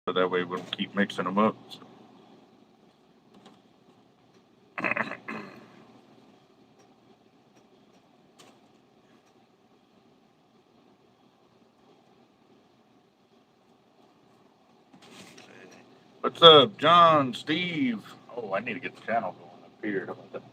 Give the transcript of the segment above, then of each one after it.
So that way we'll keep mixing them up. What's up, John, Steve? Oh, I need to get the channel going up here. How about that?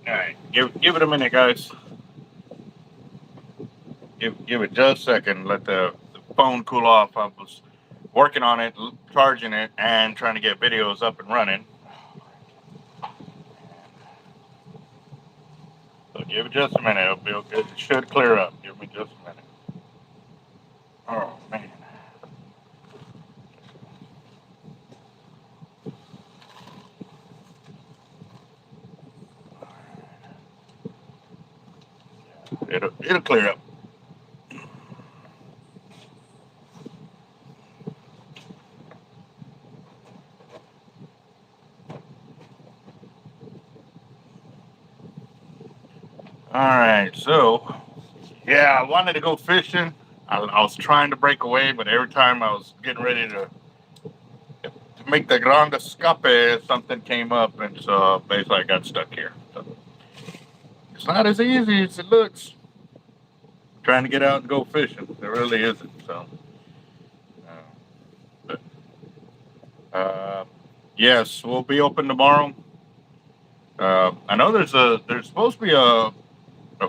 All right, give it a minute, guys. Give it just a second. Let the phone cool off. I was working on it, charging it, and trying to get videos up and running. So give it just a minute. It should clear up. Give me just a minute. Oh man. It'll clear up. All right, so yeah, I wanted to go fishing. I was trying to break away, but every time I was getting ready to make the grande escape, something came up, and so basically I got stuck here. So it's not as easy as it looks. Trying to get out and go fishing, it really isn't. So, but yes, we'll be open tomorrow. I know there's supposed to be a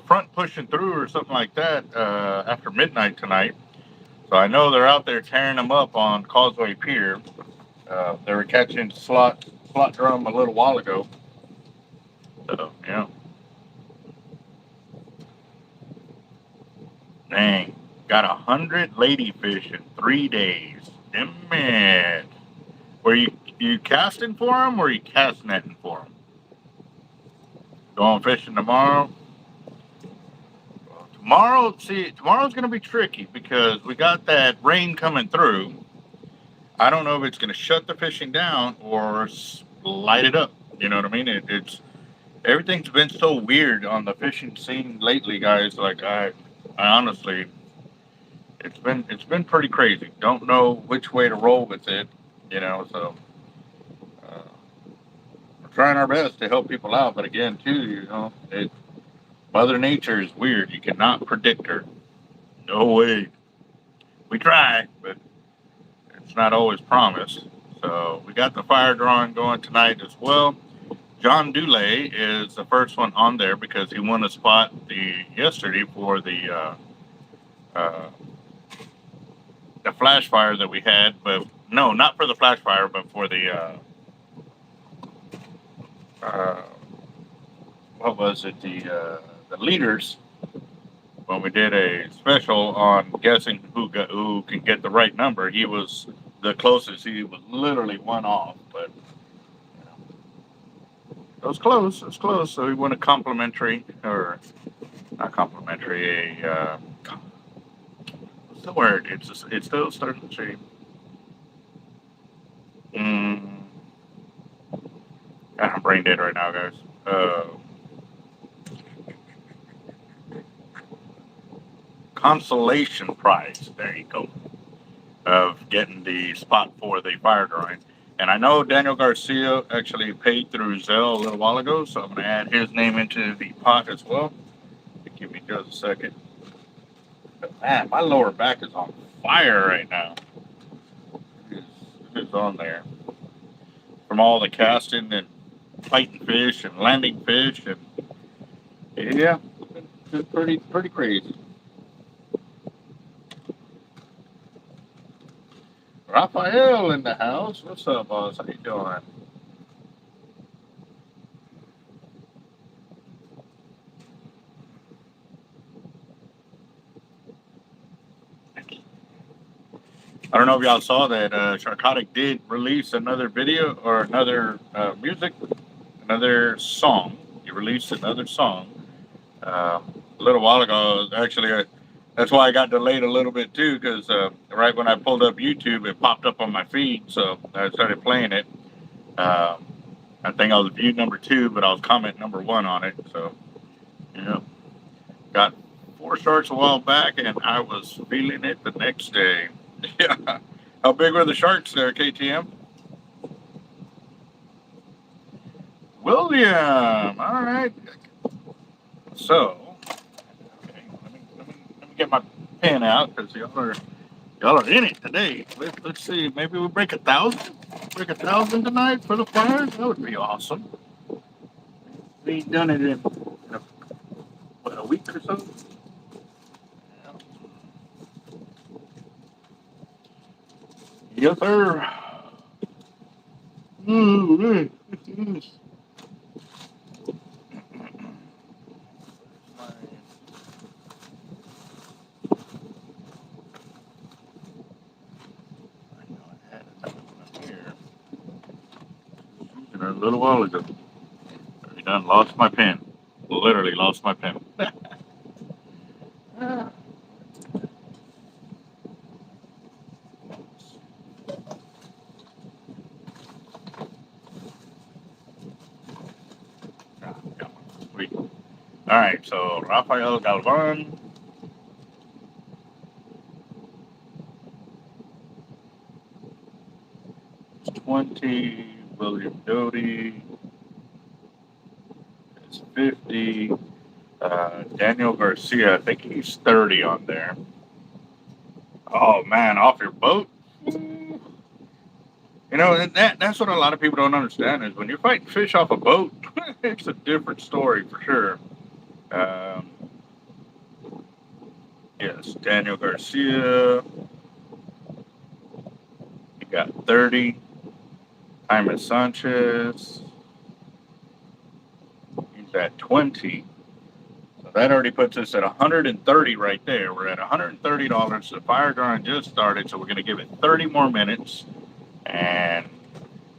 front pushing through or something like that after midnight tonight. So I know they're out there tearing them up on Causeway Pier. They were catching slot drum a little while ago. So yeah, dang, got 100 ladyfish in 3 days. Damn it! Were you casting for them or you cast netting for them? Going fishing tomorrow? Tomorrow's going to be tricky because we got that rain coming through. I don't know if it's going to shut the fishing down or light it up. You know what I mean? It's everything's been so weird on the fishing scene lately, guys. Like I honestly, it's been pretty crazy. Don't know which way to roll with it. You know, so uh, we're trying our best to help people out. But again, too, Mother Nature is weird. You cannot predict her. No way. We try, but it's not always promised. So we got the fire drawing going tonight as well. John Dulay is the first one on there because he won a spot yesterday for uh, the flash fire that we had, but no, not for the flash fire, but for the uh, what was it, the leaders, when we did a special on guessing who can get the right number. He was the closest. He was literally one off, but you know, it was close. It was close. So he won a complimentary, or not complimentary, what's the word? It still starts with G. I'm brain dead right now, guys. Consolation prize. There you go. Of getting the spot for the fire drawing. And I know Daniel Garcia actually paid through Zelle a little while ago, so I'm going to add his name into the pot as well. Give me just a second. But man, my lower back is on fire right now. It's on there. From all the casting and fighting fish and landing fish, and yeah, it's pretty crazy. Raphael in the house. What's up, boss? How you doing? I don't know if y'all saw that Sharkotic did release another video or another music, another song. He released another song a little while ago. Actually, that's why I got delayed a little bit too, because right when I pulled up YouTube, it popped up on my feed, so I started playing it. I think I was view number 2, but I was comment number 1 on it. So, yeah, got 4 sharks a while back, and I was feeling it the next day. Yeah. How big were the sharks there, KTM? William. All right. So, okay, let me get my pen out, because y'all are in it today. Let's see. Maybe we break 1,000. Break 1,000 tonight for the fires. That would be awesome. We ain't done it in a week or so. Yes, sir. Ooh, a little while ago. I done lost my pen. Literally lost my pen. Sweet. All right, so Rafael Galvan. 20. William Doty is 50. Daniel Garcia, I think he's 30 on there. Oh man, off your boat? You know, that's what a lot of people don't understand is when you're fighting fish off a boat, it's a different story for sure. Yes, Daniel Garcia. He got 30. Jaime Sanchez. He's at 20. So that already puts us at 130 right there. We're at $130. The fire drawing just started, so we're going to give it 30 more minutes. And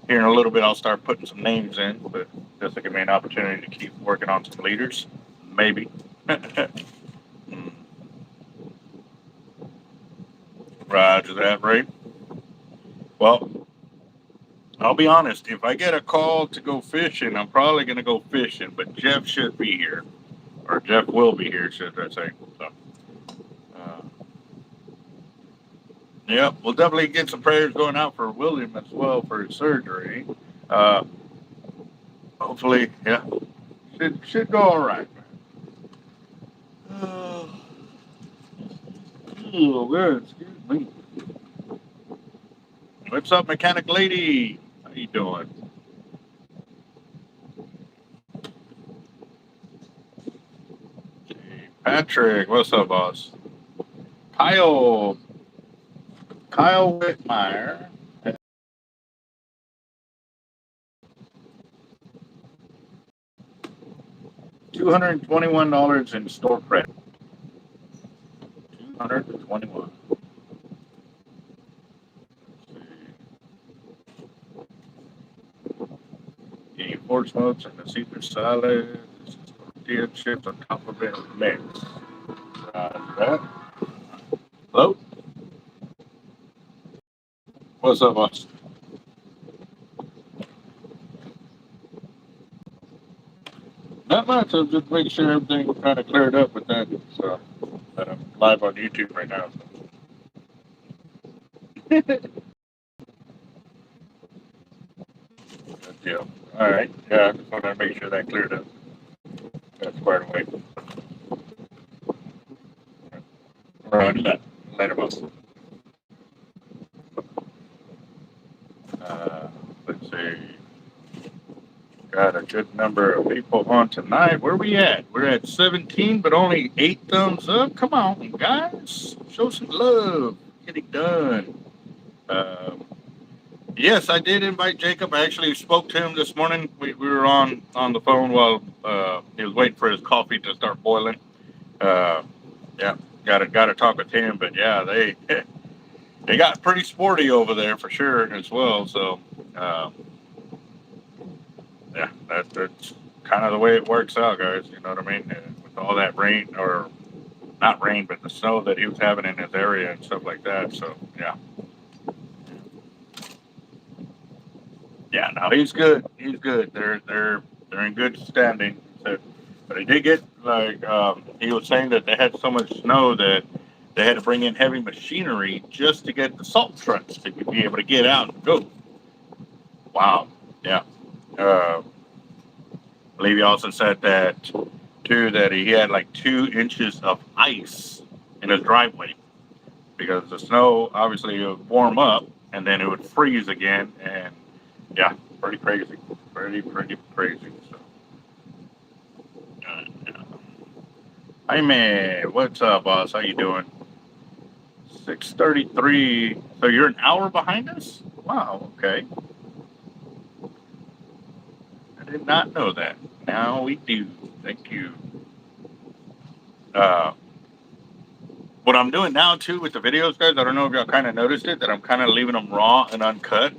here in a little bit, I'll start putting some names in, but just to give me an opportunity to keep working on some leaders. Maybe. Roger that, Ray. Well, I'll be honest. If I get a call to go fishing, I'm probably going to go fishing, but Jeff should be here. Or Jeff will be here, should I say. So, yeah, we'll definitely get some prayers going out for William as well for his surgery. Hopefully, yeah, should go all right. Oh, good. Excuse me. What's up, mechanic lady? How you doing? Patrick, what's up, boss? Kyle Whitmire. $221 in store credit. 221. The pork smokes and the Caesar salad. Tortilla chips on top of it mix. That. Hello? What's up, boss? Not much. I'm just making sure everything kind of cleared up with that. So that I'm live on YouTube right now. Good deal. All right. Yeah, I just wanted to make sure that cleared up. That's squared away. Run that. Later, boss. Let's see. Got a good number of people on tonight. Where we at? We're at 17, but only 8 thumbs up. Come on, guys. Show some love. Get it done. Yes, I did invite Jacob. I actually spoke to him this morning. We were on the phone while he was waiting for his coffee to start boiling. Yeah, gotta talk with him. But yeah, they got pretty sporty over there for sure as well. So yeah, that's kind of the way it works out, guys. You know what I mean? With all that rain, or not rain, but the snow that he was having in his area and stuff like that. So yeah. Yeah, no, he's good. He's good. They're in good standing. So, but he did get like he was saying that they had so much snow that they had to bring in heavy machinery just to get the salt trucks to be able to get out and go. Wow. Yeah. I believe he also said that too, that he had like 2 inches of ice in his driveway because the snow obviously would warm up and then it would freeze again, and yeah, pretty crazy. Pretty crazy. So, yeah. Hey man, what's up, boss? How you doing? 6:33. So you're an hour behind us? Wow. Okay. I did not know that. Now we do. Thank you. Uh, what I'm doing now too with the videos, guys, I don't know if y'all kind of noticed it, that I'm kind of leaving them raw and uncut.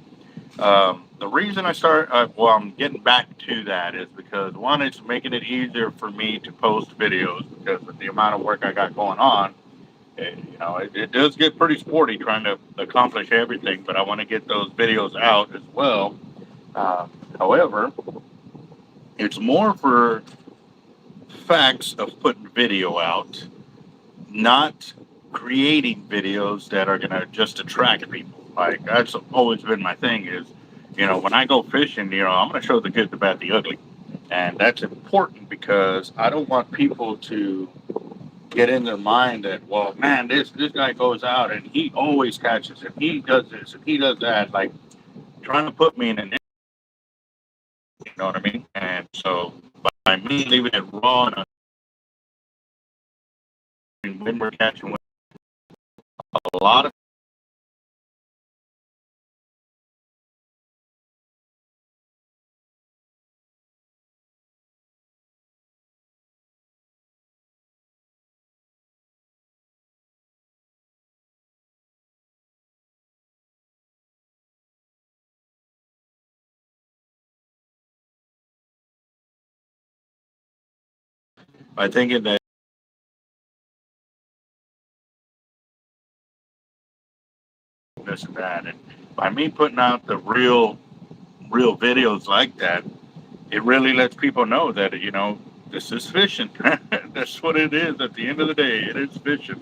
The reason I'm getting back to that is because, one, it's making it easier for me to post videos because with the amount of work I got going on, it does get pretty sporty trying to accomplish everything, but I want to get those videos out as well. However, it's more for facts of putting video out, not creating videos that are going to just attract people. Like, that's always been my thing is, when I go fishing, I'm going to show the good, the bad, the ugly. And that's important because I don't want people to get in their mind that, well, man, this guy goes out and he always catches and he does this and he does that. Like, trying to put me in an, you know what I mean? And so by me leaving it raw and when we're catching a lot of, by thinking that this and that, and by me putting out the real videos like that, it really lets people know that, this is fishing. That's what it is. At the end of the day, it is fishing.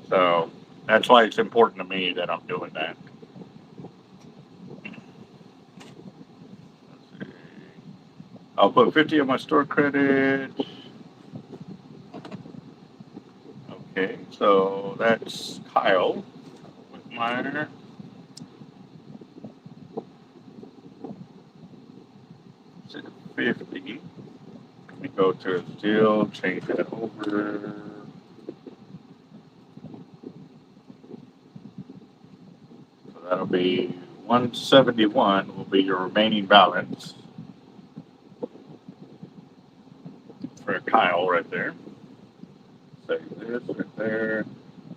So that's why it's important to me that I'm doing that. I'll put 50 on my store credit. Okay, so that's Kyle with Meyer. It's at 50. Let me go to his deal, change that over. So that'll be 171 will be your remaining balance for Kyle. right there. Save this right there.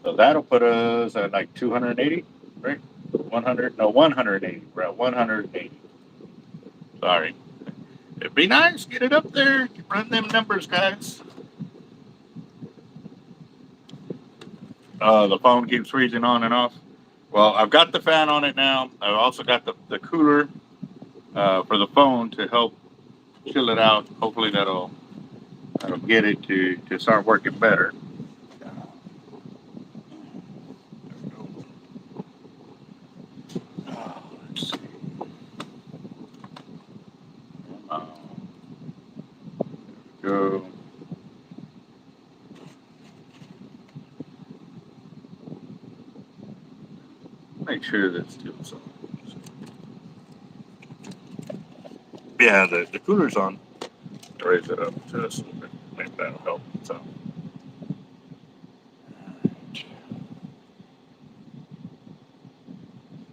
So that'll put us at like 280, right? 100, no, 180. We're at 180. Sorry. It'd be nice. Get it up there. Run them numbers, guys. The phone keeps freezing on and off. Well, I've got the fan on it now. I've also got the cooler for the phone to help chill it out. Hopefully that'll get it to start working better. Let's see. Go. Make sure that's still on. Yeah, the cooler's on. Raise it up just a little bit. Maybe that'll help. So.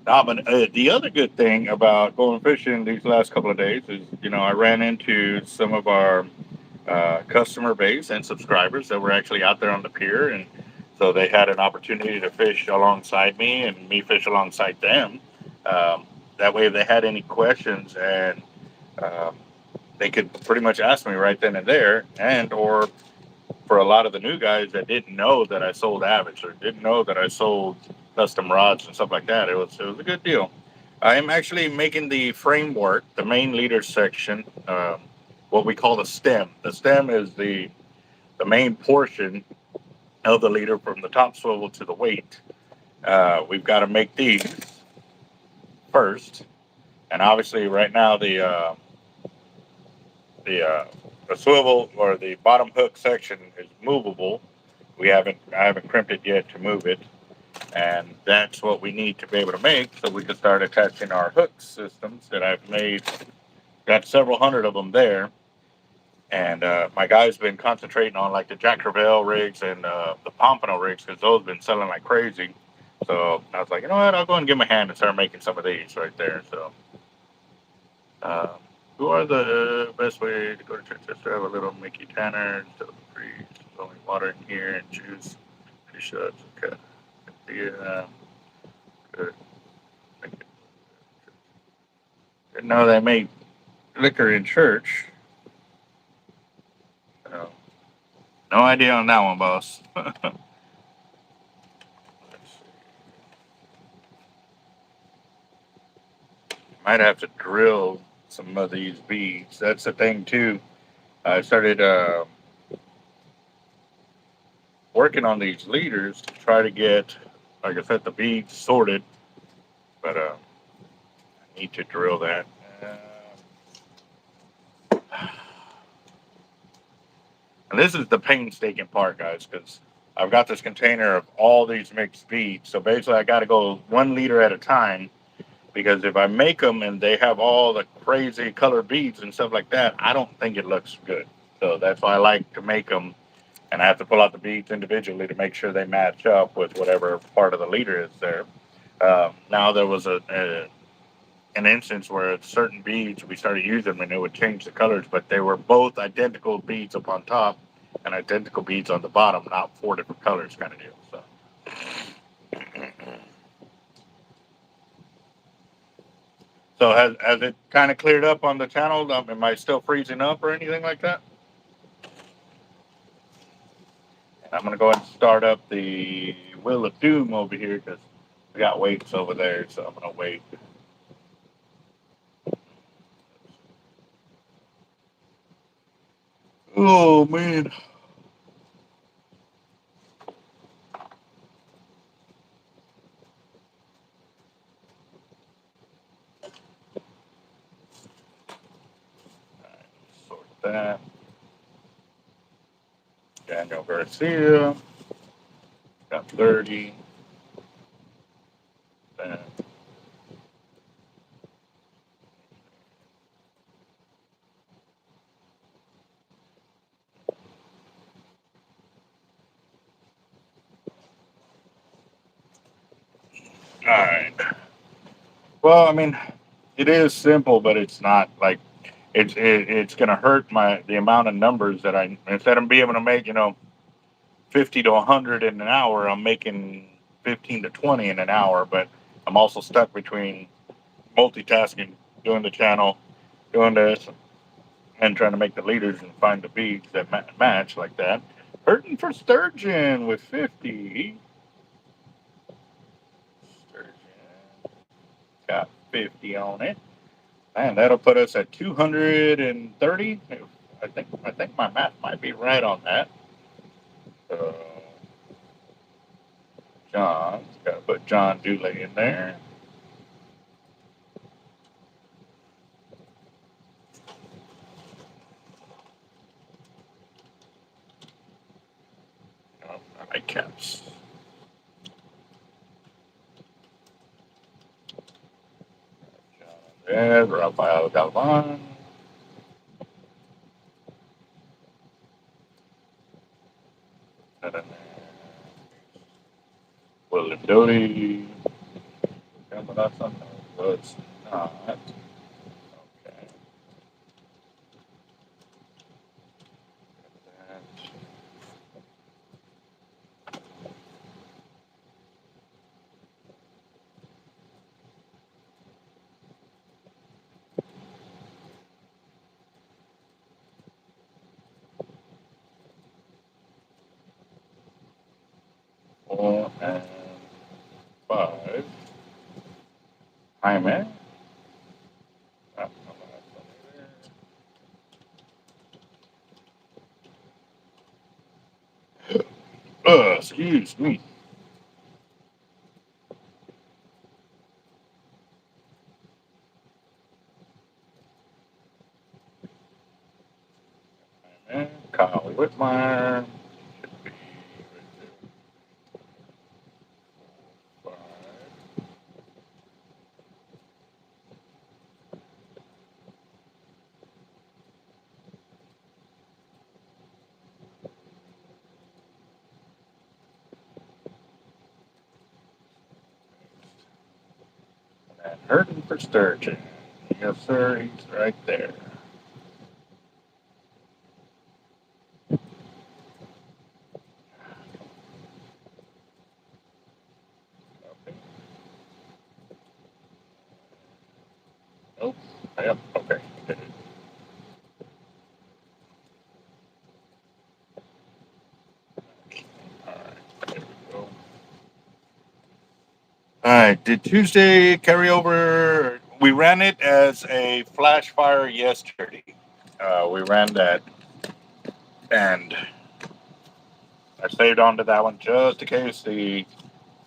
But the other good thing about going fishing these last couple of days is, I ran into some of our customer base and subscribers that were actually out there on the pier, and so they had an opportunity to fish alongside me and me fish alongside them. That way, if they had any questions, and they could pretty much ask me right then and there, and or for a lot of the new guys that didn't know that I sold Avids or didn't know that I sold custom rods and stuff like that, it was a good deal. I am actually making the framework, the main leader section, what we call the stem. The stem is the main portion of the leader from the top swivel to the weight. We've got to make these first, and obviously right now the swivel or the bottom hook section is movable. I haven't crimped it yet to move it, and that's what we need to be able to make so we can start attaching our hook systems that I've made. Got several hundred of them there, and my guy's been concentrating on like the Jack Crevalle rigs and the Pompano rigs because those have been selling like crazy. So I was like, you know what, I'll go and give him a hand and start making some of these right there. So who are the best way to go to church? Just to have a little Mickey Tanner, freeze, only water in here and juice. Fish shots, okay. Yeah, good. Didn't know they made liquor in church. So, no idea on that one, boss. Might have to drill some of these beads. That's the thing too. I started working on these leaders to try to get, like I said, the beads sorted, but I need to drill that. And this is the painstaking part, guys, because I've got this container of all these mixed beads. So basically, I got to go 1 liter at a time, because if I make them and they have all the crazy color beads and stuff like that, I don't think it looks good. So that's why I like to make them, and I have to pull out the beads individually to make sure they match up with whatever part of the leader is there. Now there was an instance where certain beads we started using them and it would change the colors, but they were both identical beads up on top and identical beads on the bottom, not 4 different colors kind of deal. So has it kind of cleared up on the channel? Am I still freezing up or anything like that? And I'm going to go ahead and start up the Wheel of Doom over here because we got weights over there, so I'm going to wait. Oh, man. Right, sort that. Daniel Garcia. Got 30. That. All right. Well, I mean, it is simple, but it's not like it's going to hurt the amount of numbers that I, instead of being able to make 50 to 100 in an hour, I'm making 15 to 20 in an hour. But I'm also stuck between multitasking, doing the channel, doing this, and trying to make the leaders and find the beads that match like that. Hurting for sturgeon with 50. Sturgeon got 50 on it. Man, that'll put us at 230. I think my math might be right on that. So John's got to put John Dooley in there. Oh, I like caps. John Rafael Galvan. William Doty. Coming up on was not. Okay. Four and 5. Jaime. Excuse me. Jaime. Kyle Whitmire. And hurting for sturgeon. Yes, sir. He's right there. Okay. Nope. Yep. Okay. All right. There we go. All right. Did Tuesday carry over? We ran it as a flash fire yesterday. We ran that, and I saved onto that one just in case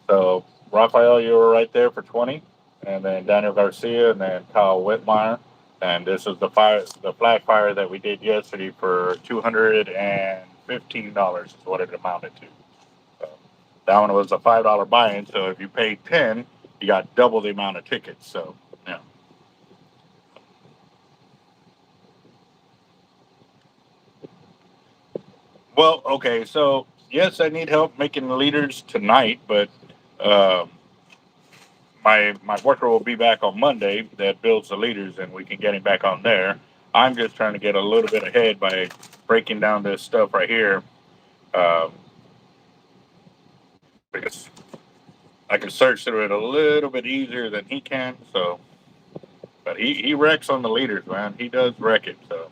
So Rafael, you were right there for 20, and then Daniel Garcia, and then Kyle Whitmire, and this is the flash fire that we did yesterday for $215 is what it amounted to. So that one was a $5 buy-in. So if you paid 10, you got double the amount of tickets. So yeah. Well, okay. So yes, I need help making the leaders tonight, but. Um, my worker will be back on Monday that builds the leaders, and we can get him back on there. I'm just trying to get a little bit ahead by breaking down this stuff right here, um, because I can search through it a little bit easier than he can. So, but he wrecks on the leaders, man. He does wreck it. So,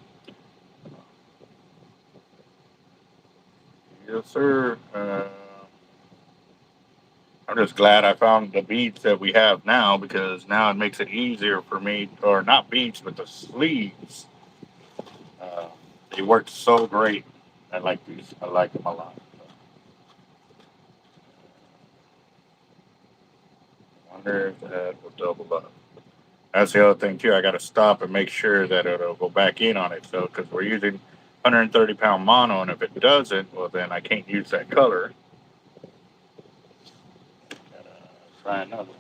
yes, sir. I'm just glad I found the beads that we have now because now it makes it easier for me, or not beads, but the sleeves. Uh, they work so great. I like these. I like them a lot. I wonder if that will double up. That's the other thing too. I got to stop and make sure that it'll go back in on it. So because we're using 130-pound mono, and if it doesn't, well then I can't use that color. Gotta try another one.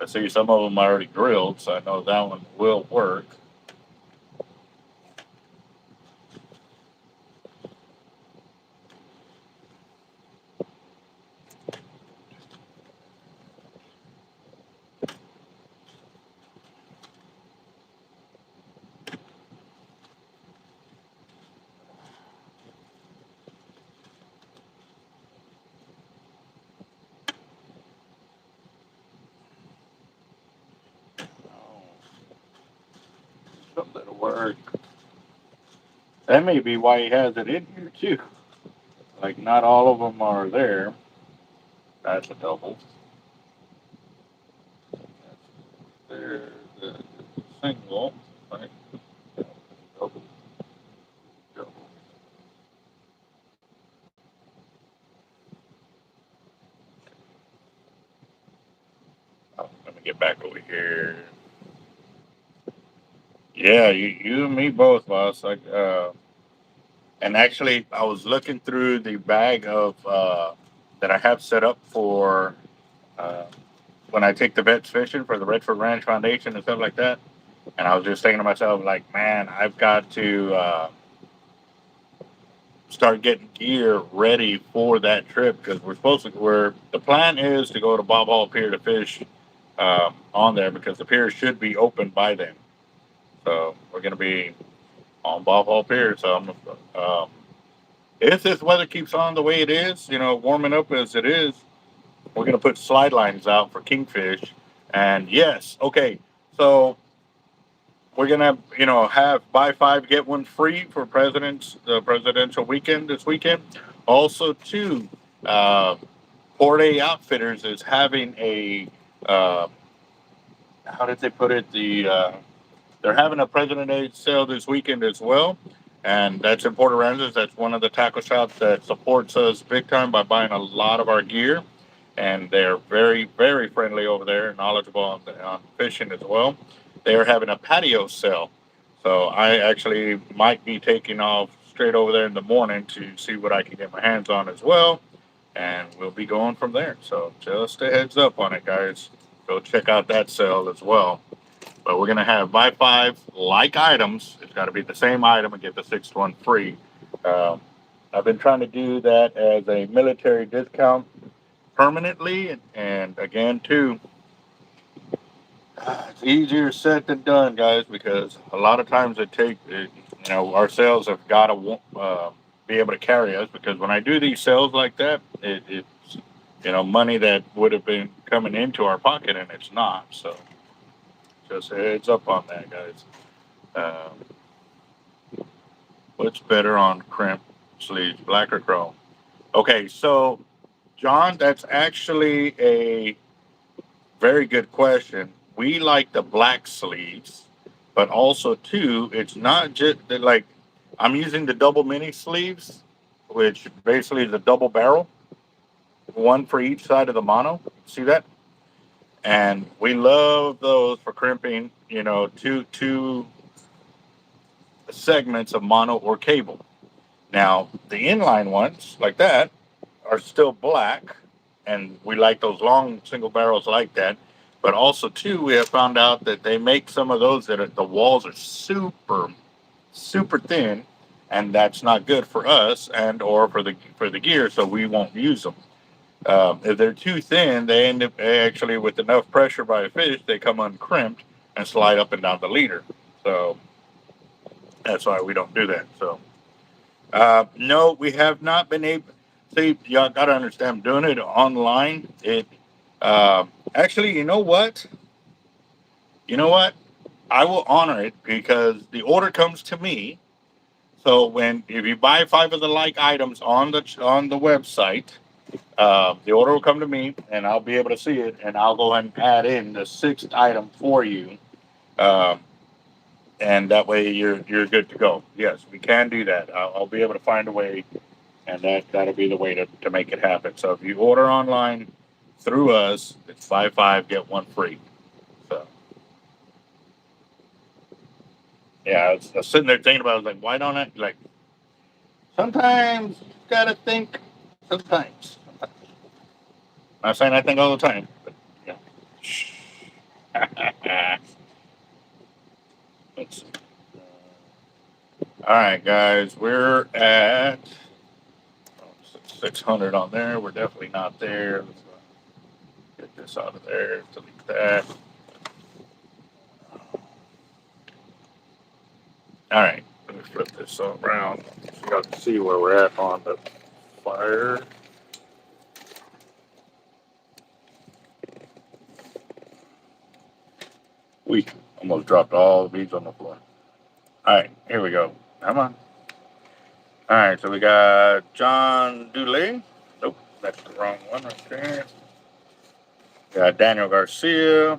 I see some of them are already drilled, so I know that one will work. a little work. That may be why he has it in here too. Like not all of them are there. That's a double. There's the single, right? Double, double. Oh, let me get back over here. Yeah, you and me both, boss. Like, and actually, I was looking through the bag of that I have set up for uh, when I take the vets fishing for the Redford Ranch Foundation and stuff like that. And I was just thinking to myself, like, man, I've got to start getting gear ready for that trip because the plan is to go to Bob Hall Pier to fish on there because the pier should be open by then. So we're going to be on Bob Hall Pier. So if this weather keeps on the way it is, warming up as it is, we're going to put slide lines out for kingfish. And yes, okay, so we're gonna, have buy five get one free for the presidential weekend this weekend. Also, too, uh, Port A Outfitters is having a how did they put it? They're having a President Day sale this weekend as well, and that's in Port Aransas. That's one of the tackle shops that supports us big time by buying a lot of our gear, and they're very, very friendly over there and knowledgeable on fishing as well. They are having a patio sale, so I actually might be taking off straight over there in the morning to see what I can get my hands on as well, and we'll be going from there. So just a heads up on it, guys. Go check out that sale as well. But we're gonna have buy five like items. It's got to be the same item and get the sixth one free. Um, I've been trying to do that as a military discount permanently, and again too, it's easier said than done, guys, because a lot of times our sales have got to be able to carry us. Because when I do these sales like that, it's money that would have been coming into our pocket, and it's not. So just a heads up on that, guys. What's better on crimp sleeves, black or chrome? Okay, so John, that's actually a very good question. We like the black sleeves, but also too, it's not just like I'm using the double mini sleeves, which basically is a double barrel, one for each side of the mono. See that? And we love those for crimping. Two segments of mono or cable. Now the inline ones like that are still black, and we like those long single barrels like that. But also, too, we have found out that they make some of those the walls are super, super thin, and that's not good for us and or for the gear. So we won't use them. If they're too thin, they end up actually with enough pressure by a fish, they come uncrimped and slide up and down the leader. So that's why we don't do that. So no, we have not been able. See, y'all got to understand, doing it online, actually, you know what? You know what? I will honor it because the order comes to me. So if you buy five of the like items on the website, the order will come to me, and I'll be able to see it, and I'll go ahead and add in the sixth item for you, um, and that way you're good to go. Yes, we can do that. I'll be able to find a way, and that'll be the way to make it happen. So if you order online through us, it's buy five get one free. So yeah, I was sitting there thinking about it, like, why don't I like? Sometimes you gotta think. Sometimes. Not saying I think all the time, but yeah. Let's see. All right, guys, we're at 600 on there. We're definitely not there. Let's get this out of there. Delete that. All right, let me flip this around so you can see where we're at on the fire. We almost dropped all the beads on the floor. All right, here we go. Come on. All right, so we got John Dulé. Nope, that's the wrong one right there. We got Daniel Garcia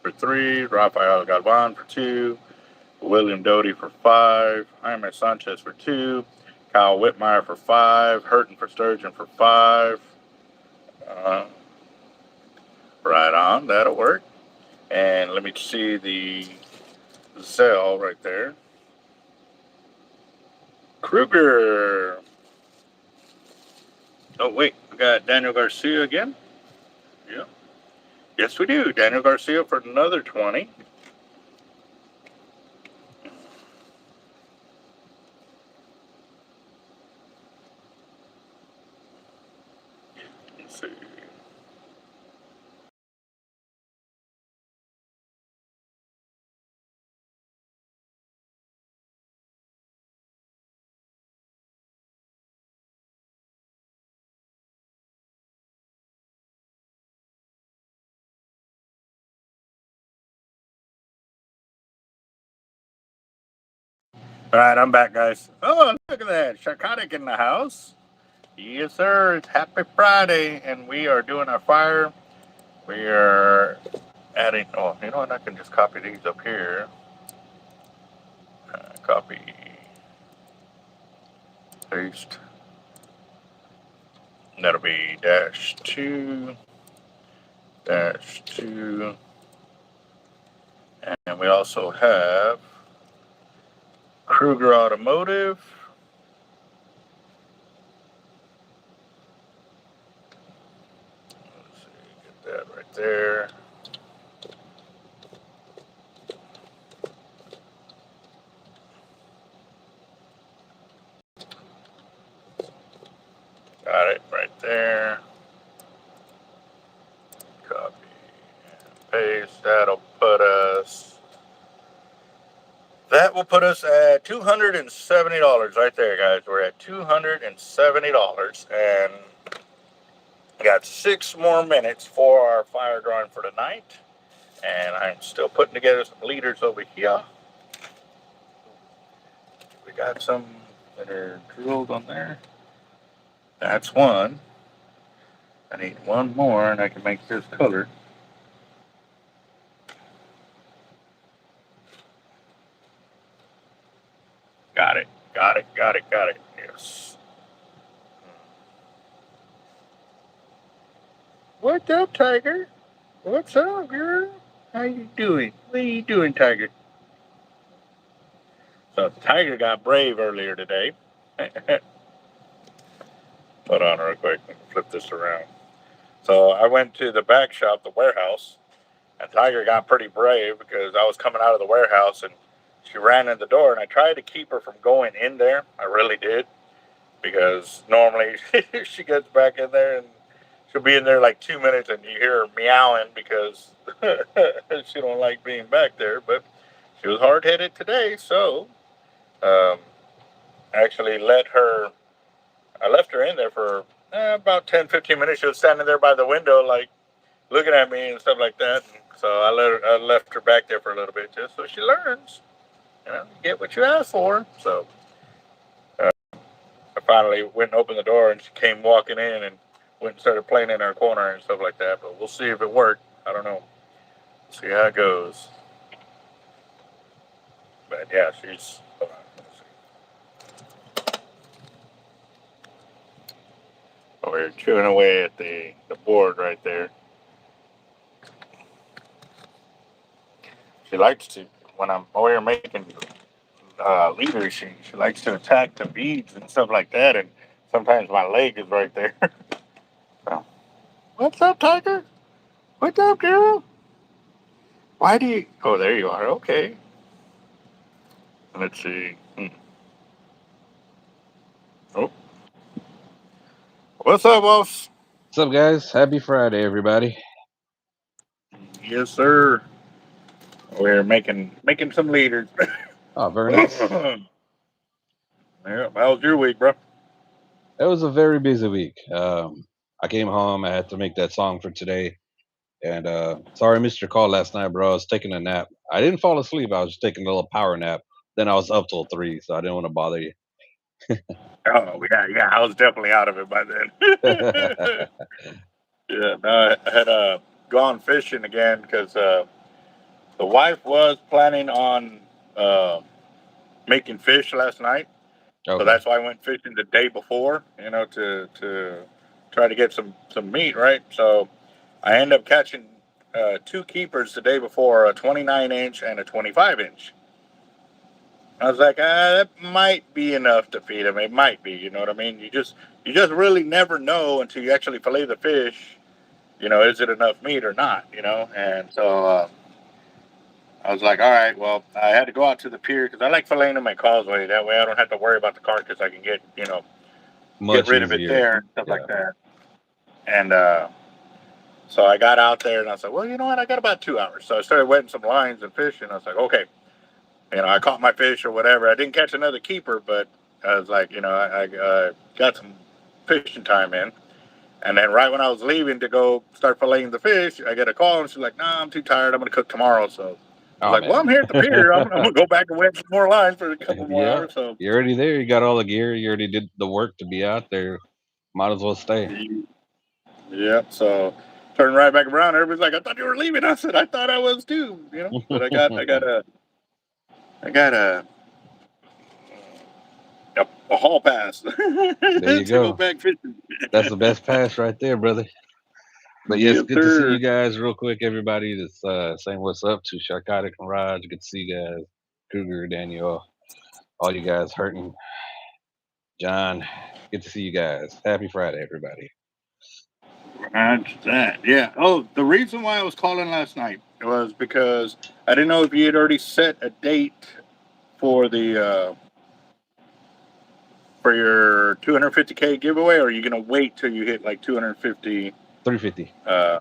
for 3, Rafael Galvan for 2, William Doty for 5, Jaime Sanchez for 2, Kyle Whitmire for 5, Hurton for Sturgeon for 5. Right on, that'll work. And let me see the Zell right there. Kruger. Oh, wait, we got Daniel Garcia again? Yeah. Yes, we do. Daniel Garcia for another 20. Let's see. All right, I'm back, guys. Oh, look at that. Sharkotic in the house. Yes, sir. It's Happy Friday, and we are doing our fire. We are adding, oh, you know what? I can just copy these up here. Copy, paste. And that'll be -2, -2. And we also have Kruger Automotive. Let's see, get that right there. Got it right there. Copy and paste. That will put us at $270 right there, guys. We're at $270, and we got 6 more minutes for our fire drawing for tonight. And I'm still putting together some leaders over here. We got some that are drilled on there. That's one. I need one more, and I can make this color. Got it. Got it. Got it. Got it. Yes. What's up, Tiger? What's up, girl? How you doing? What are you doing, Tiger? So Tiger got brave earlier today. Hold on real quick. Let me flip this around. So I went to the back shop, the warehouse, and Tiger got pretty brave because I was coming out of the warehouse and she ran in the door, and I tried to keep her from going in there. I really did, because normally she gets back in there and she'll be in there like 2 minutes and you hear her meowing because she don't like being back there. But she was hard-headed today, so actually I left her in there for about 10, 15 minutes. She was standing there by the window, like looking at me and stuff like that. And so I left her back there for a little bit just so she learns. You know, you get what you ask for. So I finally went and opened the door, and she came walking in and went and started playing in our corner and stuff like that. But we'll see if it worked. I don't know. See how it goes. But yeah, she's. Hold on, let's see. Oh, we're chewing away at the board right there. She likes to, when I'm over here making leaders, she likes to attack the beads and stuff like that. And sometimes my leg is right there. So, what's up, Tiger? What's up, girl? Why do you? Oh, there you are. Okay. Let's see. Oh, what's up, boss? What's up, guys? Happy Friday, everybody. Yes, sir. We're making some leaders. Oh, very nice. Yeah. How was your week, bro? It was a very busy week. I came home. I had to make that song for today. And sorry I missed your call last night, bro. I was taking a nap. I didn't fall asleep. I was just taking a little power nap. then I was up till 3, so I didn't want to bother you. Oh yeah, I was definitely out of it by then. Yeah, no, I had gone fishing again because the wife was planning on uh, making fish last night, so Okay. that's why I went fishing the day before. To try to get some meat, right? So I end up catching two keepers the day before, a 29-inch and a 25-inch. I was like, that might be enough to feed them. It might be, you know what I mean? You just really never know until you actually fillet the fish. Is it enough meat or not? And so I was like, all right, well, I had to go out to the pier because I like filleting them at Causeway. That way I don't have to worry about the carcass. I can get Much rid of it easier. there and stuff Yeah. like that. And so I got out there and I was like, well, you know what? I got about 2 hours. So I started wetting some lines and fishing. I was like, okay, I caught my fish or whatever. I didn't catch another keeper, but I was like, I got some fishing time in. And then right when I was leaving to go start filleting the fish, I get a call and she's like, "Nah, I'm too tired. I'm gonna cook tomorrow." So I was Oh like, "Well, man. I'm here at the pier. I'm gonna go back and wet some more lines for a couple more Yeah. hours." So You're already there. You got all the gear. You already did the work to be out there. Might as well stay. yeah, so turned right back around. Everybody's like, "I thought you were leaving." I said, "I thought I was too." But I got a hall pass There you to go go. back fishing. That's the best pass right there, brother. But yes, Yes, good to see sir. you guys real quick. Everybody that's saying what's up to Sharkotic and Raj. Good to see you guys. Cougar, Daniel, all you guys hurting. John, good to see you guys. Happy Friday, everybody. That's that. Yeah. Oh, the reason why I was calling last night was because I didn't know if you had already set a date for the for your 250K giveaway, or are you gonna wait till you hit like 250, 350. uh,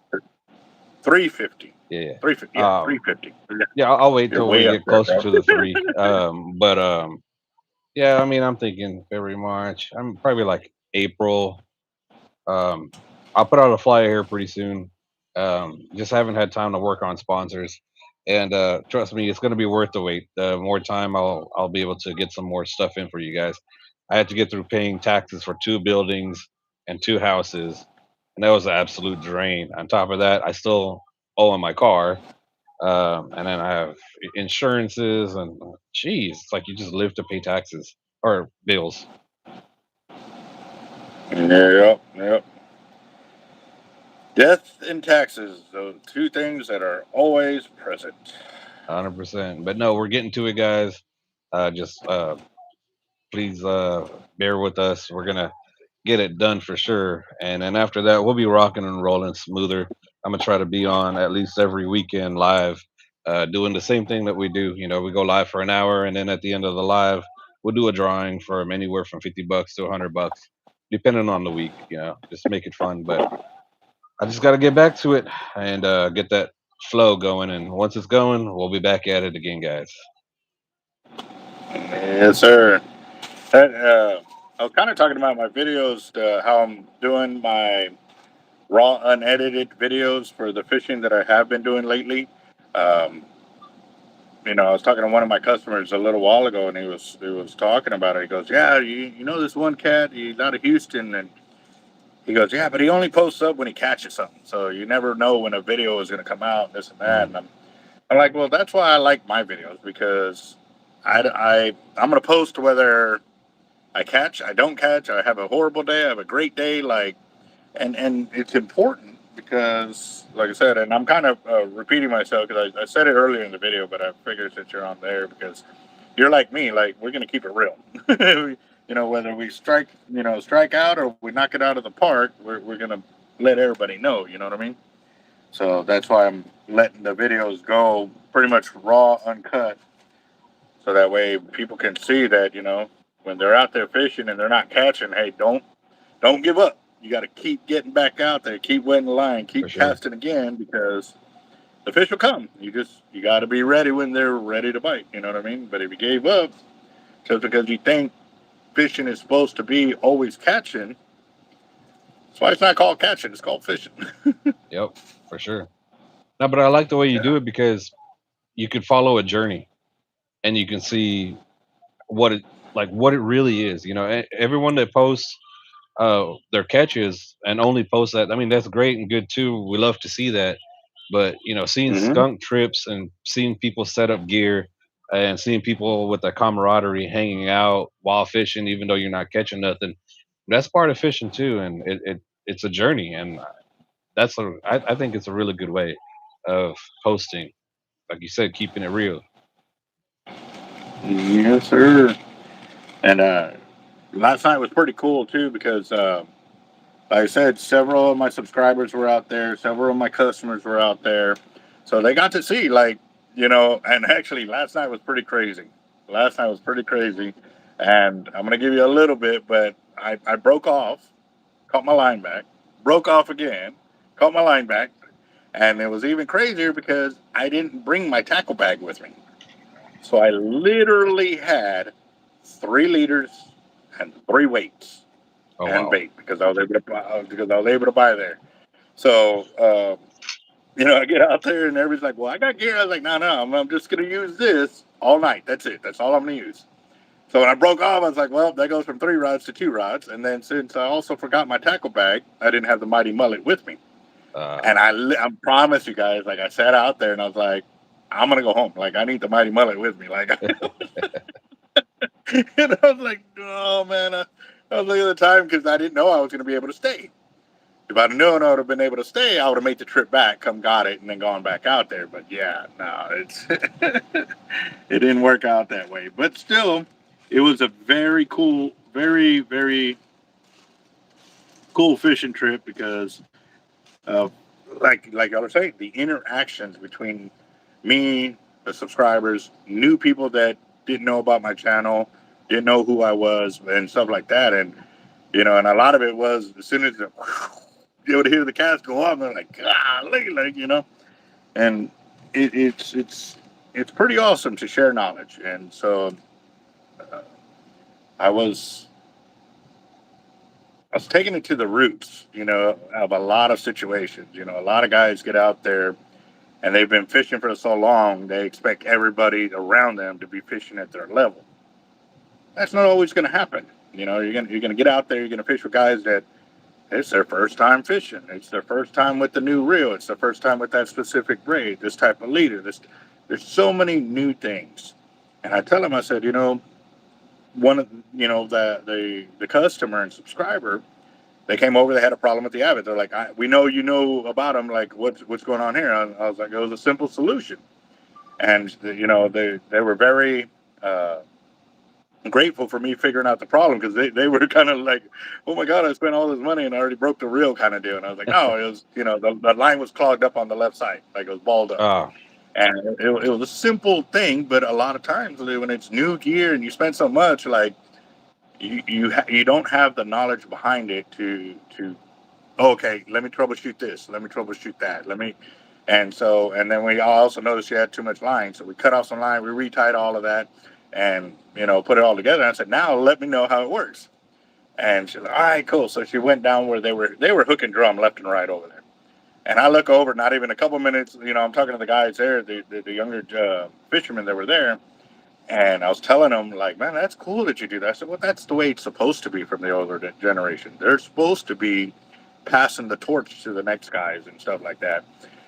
350, Yeah. 350, yeah, 350. Yeah, I'll wait You're till we way up get there, closer bro. to the 3. But yeah, I mean, I'm thinking February, March. I'm probably like April. Um, I'll put out a flyer here pretty soon. Just haven't had time to work on sponsors, and trust me, it's going to be worth the wait. The more time I'll be able to get some more stuff in for you guys. I had to get through paying taxes for 2 buildings and 2 houses, and that was an absolute drain. On top of that, I still owe on my car, and then I have insurances, and geez, it's like you just live to pay taxes or bills. Yep, yep. Death and taxes, those two things that are always present. 100%. But no, we're getting to it, guys. Just please bear with us. We're gonna get it done for sure, and then after that, we'll be rocking and rolling smoother. I'm gonna try to be on at least every weekend live, doing the same thing that we do. We go live for an hour, and then at the end of the live, we'll do a drawing from anywhere from $50 to $100, depending on the week. Just make it fun. But I just got to get back to it and get that flow going. And once it's going, we'll be back at it again, guys. Yes, sir. I was kind of talking about my videos, how I'm doing my raw, unedited videos for the fishing that I have been doing lately. Um, I was talking to one of my customers a little while ago, and he was talking about it. He goes, "Yeah, you know this one cat? He's out of Houston, and he goes, yeah, but he only posts up when he catches something, so you never know when a video is going to come out, this and that." Mm, And I'm like, well, that's why I like my videos because I'm going to post whether I catch, I don't catch, I have a horrible day, I have a great day, like, and it's important because, like I said, and I'm kind of repeating myself because I said it earlier in the video, but I figured since you're on there because you're like me, like we're gonna keep it real. Whether we strike out or we knock it out of the park, we're gonna let everybody know. You know what I mean? So that's why I'm letting the videos go pretty much raw, uncut, so that way people can see that when they're out there fishing and they're not catching, hey, don't give up. You got to keep getting back out there, keep wetting the line, for keep sure. casting again because the fish will come. You got to be ready when they're ready to bite. You know what I mean? But if you gave up just because you think fishing is supposed to be always catching, that's why it's not called catching. It's called fishing. Yep, for sure. No, but I like the way you Yeah. do it because you could follow a journey and you can see what it what it really is. Everyone that posts their catches and only post that. I mean, that's great and good too. We love to see that, but seeing Hmm. skunk trips and seeing people set up gear and seeing people with the camaraderie hanging out while fishing, even though you're not catching nothing, that's part of fishing too. And it's a journey, and I think it's a really good way of posting, like you said, keeping it real. Yes, sir. And last night was pretty cool too because, like I said, several of my subscribers were out there, several of my customers were out there, so they got to see, and actually last night was pretty crazy. Last night was pretty crazy, and I'm gonna give you a little bit, but I broke off, caught my line back, broke off again, caught my line back, and it was even crazier because I didn't bring my tackle bag with me. So I literally had 3 leaders and 3 weights Oh and wow. bait because I was able to buy there. So I get out there and everybody's like, "Well, I got gear." I was like, "No, no, I'm just gonna use this all night. That's it. That's all I'm gonna use." So when I broke off, I was like, "Well, that goes from 3 rods to 2 rods." And then since I also forgot my tackle bag, I didn't have the mighty mullet with me. Uh, And I promise you guys, like I sat out there and I was like, "I'm gonna go home. Like I need the mighty mullet with me." Like and I was like, oh man, I was looking at the time because I didn't know I was going to be able to stay. If I'd known I would have been able to stay, I would have made the trip back, come got it, and then gone back out there. But yeah, no, it didn't work out that way. But still, it was a very cool, very very cool fishing trip because of like I was saying, the interactions between me, the subscribers, new people that didn't know about my channel, didn't know who I was, and stuff like that. And a lot of it was as soon as you would hear the cast go off, they're like, golly, and it's pretty awesome to share knowledge. And so uh, I was I was taking it to the roots, of a lot of situations. A lot of guys get out there and they've been fishing for so long, they expect everybody around them to be fishing at their level. That's not always going to happen. You're gonna get out there. You're gonna fish with guys that it's their first time fishing. It's their first time with the new reel. It's their first time with that specific braid, this type of leader. There's so many new things. And I tell them, I said, one of the customer and subscriber, they came over. They had a problem with the Avid. They're like, we know you know about them. Like, what's going on here? I was like, it was a simple solution. And they were very grateful for me figuring out the problem because they were kind of like, oh my god, I spent all this money and I already broke the reel kind of deal. And I was like, no, it was the line was clogged up on the left side, like it was balled up. uh, And it was a simple thing, but a lot of times when it's new gear and you spend so much, like you don't have the knowledge behind it to okay, let me troubleshoot this, let me troubleshoot that, and then we also noticed you had too much line, so we cut off some line, we retied all of that, and put it all together. And I said, now let me know how it works. And she's like, all right, cool. So she went down where they were hooking drum left and right over there. And I look over, not even a couple minutes, I'm talking to the guys there, the younger fishermen that were there, and I was telling them, like, man, that's cool that you do that. I said, well, that's the way it's supposed to be from the older generation. They're supposed to be passing the torch to the next guys and stuff like that.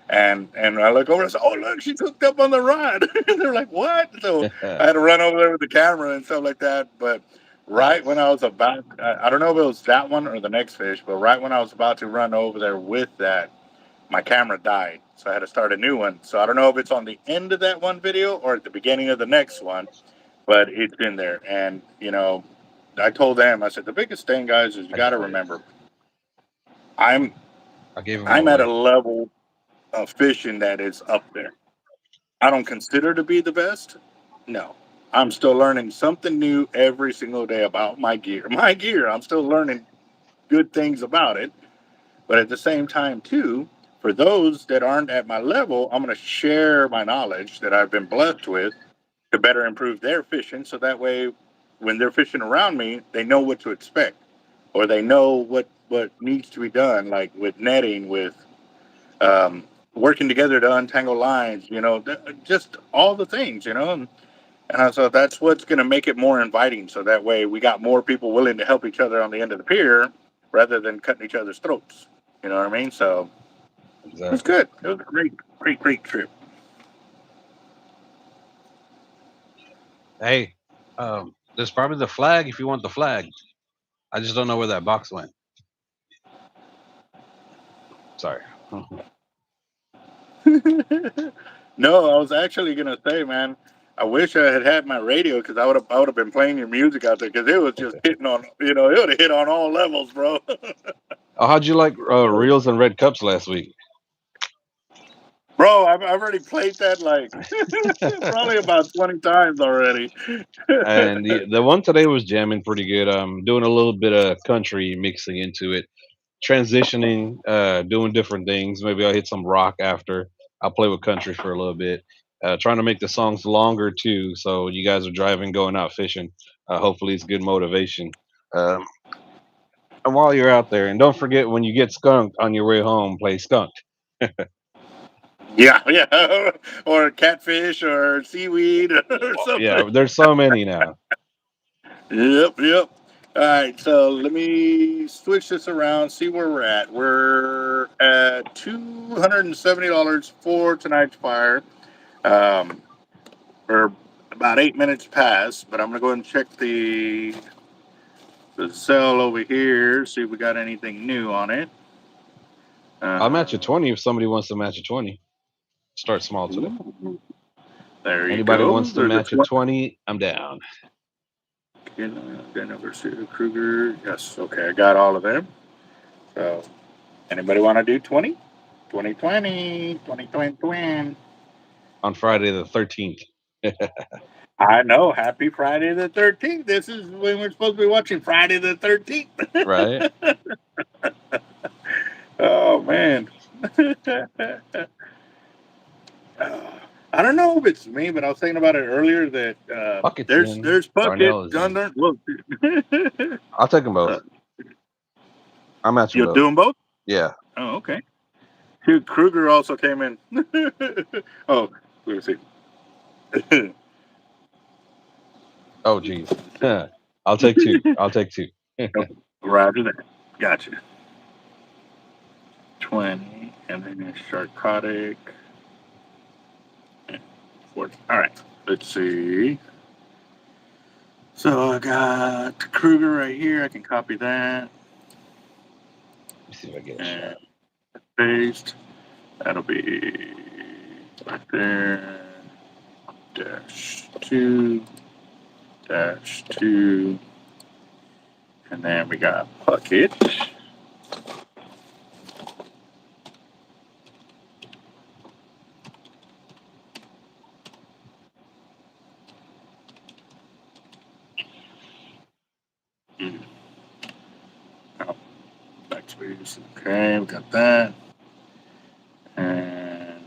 And I look over and I said, oh, look, she's hooked up on the rod. They're like, what? So I had to run over there with the camera and stuff like that. But right when nice. I was about, I don't know if it was that one or the next fish, but right when I was about to run over there with that, my camera died. So I had to start a new one. So I don't know if it's on the end of that one video or at the beginning of the next one, but it's in there. And, I told them, I said, the biggest thing, guys, is you I got to got it. remember, I'm I gave him I'm at a away. level of fishing that is up there. I don't consider to be the best. No. I'm still learning something new every single day about my gear. My gear, I'm still learning good things about it. But at the same time, too, for those that aren't at my level, I'm going to share my knowledge that I've been blessed with to better improve their fishing. So that way, when they're fishing around me, they know what to expect, or they know what needs to be done, like with netting, with um, working together to untangle lines, just all the things. And so that's what's going to make it more inviting. So that way we got more people willing to help each other on the end of the pier rather than cutting each other's throats. You know what I mean? So it was Exactly. good. It was a great trip. Hey, there's probably the flag if you want the flag. I just don't know where that box went. Sorry. No, I was actually gonna say, man, I wish I had my radio because I would have been playing your music out there because it was just hitting on, it would have hit on all levels, bro. Oh, how'd you like reels and red cups last week? Bro, I've already played that like probably about 20 times already. And the one today was jamming pretty good. Doing a little bit of country mixing into it, transitioning, doing different things. Maybe I'll hit some rock after. I'll play with country for a little bit. Trying to make the songs longer too, so you guys are driving, going out fishing. Hopefully, it's good motivation. Um, and while you're out there, and don't forget when you get skunked on your way home, play skunked. Yeah, yeah. Or catfish or seaweed or something. Yeah, there's so many now. Yep. All right, so let me switch this around, see where we're at. We're at $270 for tonight's fire. Um, we're about 8 minutes past, but I'm gonna go ahead and check the cell over here, see if we got anything new on it. I'll match a Uh, 20 if somebody wants to match a 20. Start small today. ooh, there you Anybody go. wants to There's a match a 20, I'm down. Kruger. Yes, okay, I got all of them. So, anybody want to do 20? 2020, 2020. On Friday the 13th. I know. Happy Friday the 13th. This is when we're supposed to be watching Friday the 13th. Right? Oh, man. I don't know if it's me, but I was thinking about it earlier that Buckets in. there's Puckett. Darnell is Dun, in. dun, look. I'll take them both. uh, I'll match them you're both. doing both? Yeah. Oh, okay. Dude, Kruger also came in. Oh, let me see. Oh, geez. I'll take two. I'll take two. Roger that. Gotcha. 20, and then it's Sharkotic. And 40. All right. Let's see. So I got Kruger right here. I can copy that Let me see if I get a and shot. paste. That'll be right there. -2, -2. And then we got Puckett. Mm. Oh, backspace. Okay, we got that. And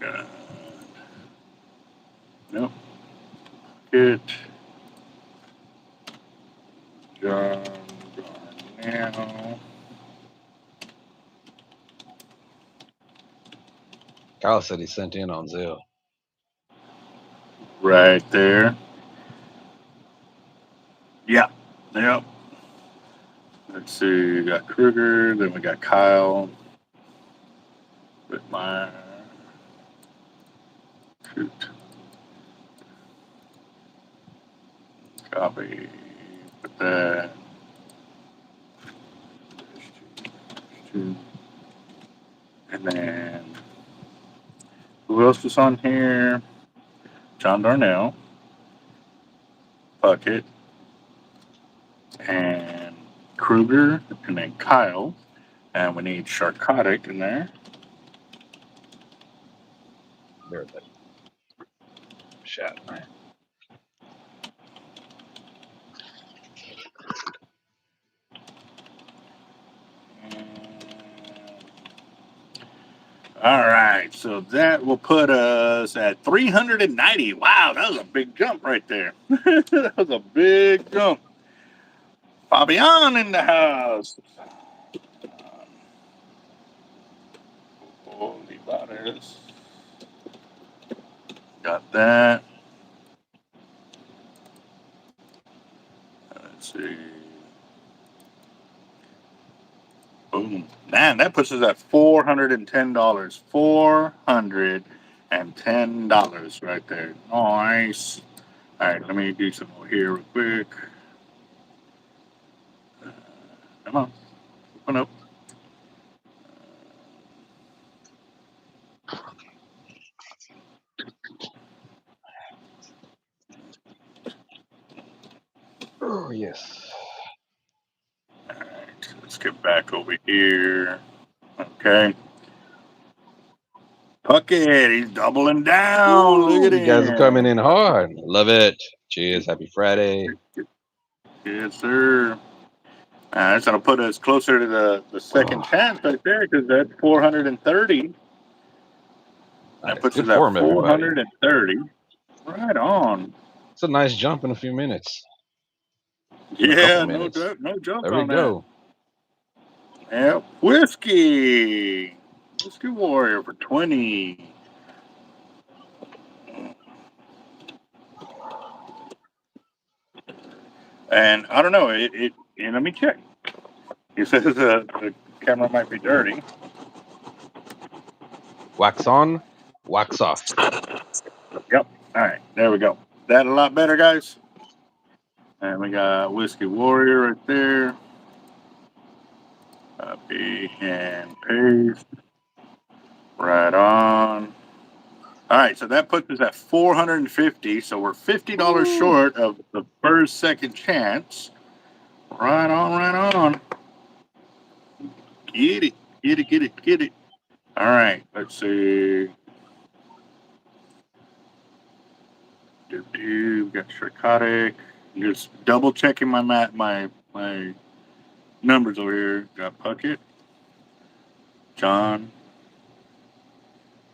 uh, no, Puckett. John Darnell. Kyle said he sent in on Zelle. Right there. Yeah. Yep. Let's see. We got Kruger. Then we got Kyle. With my Coot. Copy. Put that. And then who else was on here? John Darnell, Puckett, and Kruger, and then Kyle. And we need Sharkotic in there. There, that shot. All right, so that will put us at 390. Wow, that was a big jump right there. That was a big jump. Fabian in the house. Holy butters. got that. Let's see. Boom. Man, that puts us at $410. $410 right there. Nice. All right, let me do some more here real quick. Come on. Open up. Oh, yes. All right, let's get back over here. Okay. Puckett, he's doubling down. Look Ooh, at you guys are coming him. in hard. Love it. Cheers. Happy Friday. Yes, sir. That's going to put us closer to the second Oh, chance right there because that's 430. That nice. puts Good us at form, everybody. 430. Right on. It's a nice jump in a few minutes. In a couple Yeah, minutes. no joke There we on that. go. Yeah, whiskey warrior for 20. And I don't know. Let me check. He says the camera might be dirty. Wax on, wax off. Yep. All right, there we go. That a lot better, guys. And we got whiskey warrior right there. Copy and paste. Right on. All right, so that puts us at 450. So we're $50 Ooh, short of the first second chance. Right on, right on. Get it, get it, get it, get it. All right, let's see. We got Sharkotic. Just double checking my numbers over here. Got Puckett, John,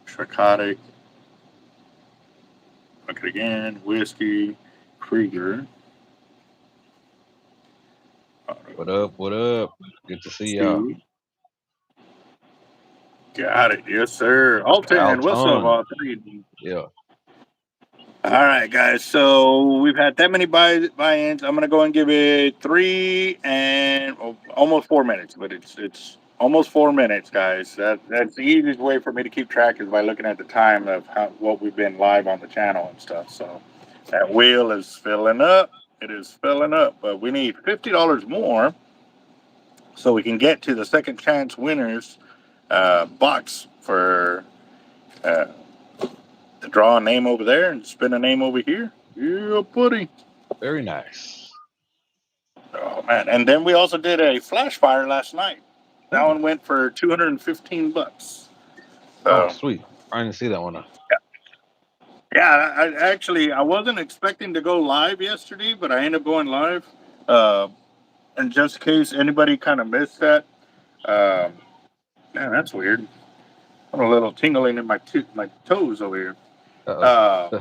Sharkotic, Puckett again, Whiskey, Krieger. what up? What up? Good to see y'all. Two. Got it, yes sir. Alton, what's up, Alton. Alton? Yeah. All right, guys. So we've had that many buy-ins. I'm gonna go and give it 3 and almost 4 minutes, but it's almost 4 minutes, guys. That's the easiest way for me to keep track is by looking at the time of what we've been live on the channel and stuff. So that wheel is filling up. It is filling up, but we need $50 more so we can get to the second chance winners box for. To draw a name over there and spin a name over here. Yeah, buddy. Very nice. Oh man! And then we also did a flash fire last night. That Oh, one went for $215. oh, So sweet. I didn't see that one. yeah, I wasn't expecting to go live yesterday, but I ended up going live. Uh, and just in case anybody kind of missed that, um, man, that's weird. I'm a little tingling in my toes over here. Uh-oh. Uh,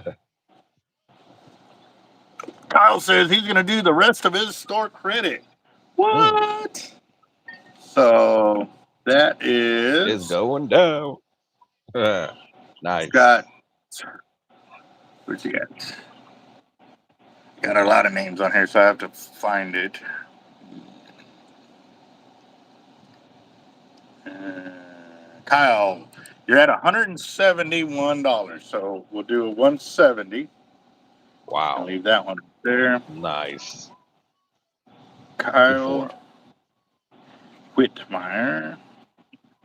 Kyle says he's going to do the rest of his store credit. Mm, What? So that it's is going down. it's Nice. got what's he got? Got a lot of names on here, so I have to find it. Uh, Kyle, you're at $171, so we'll do a 170 and Wow. leave that one there. Nice. Good Kyle form. Whitmire,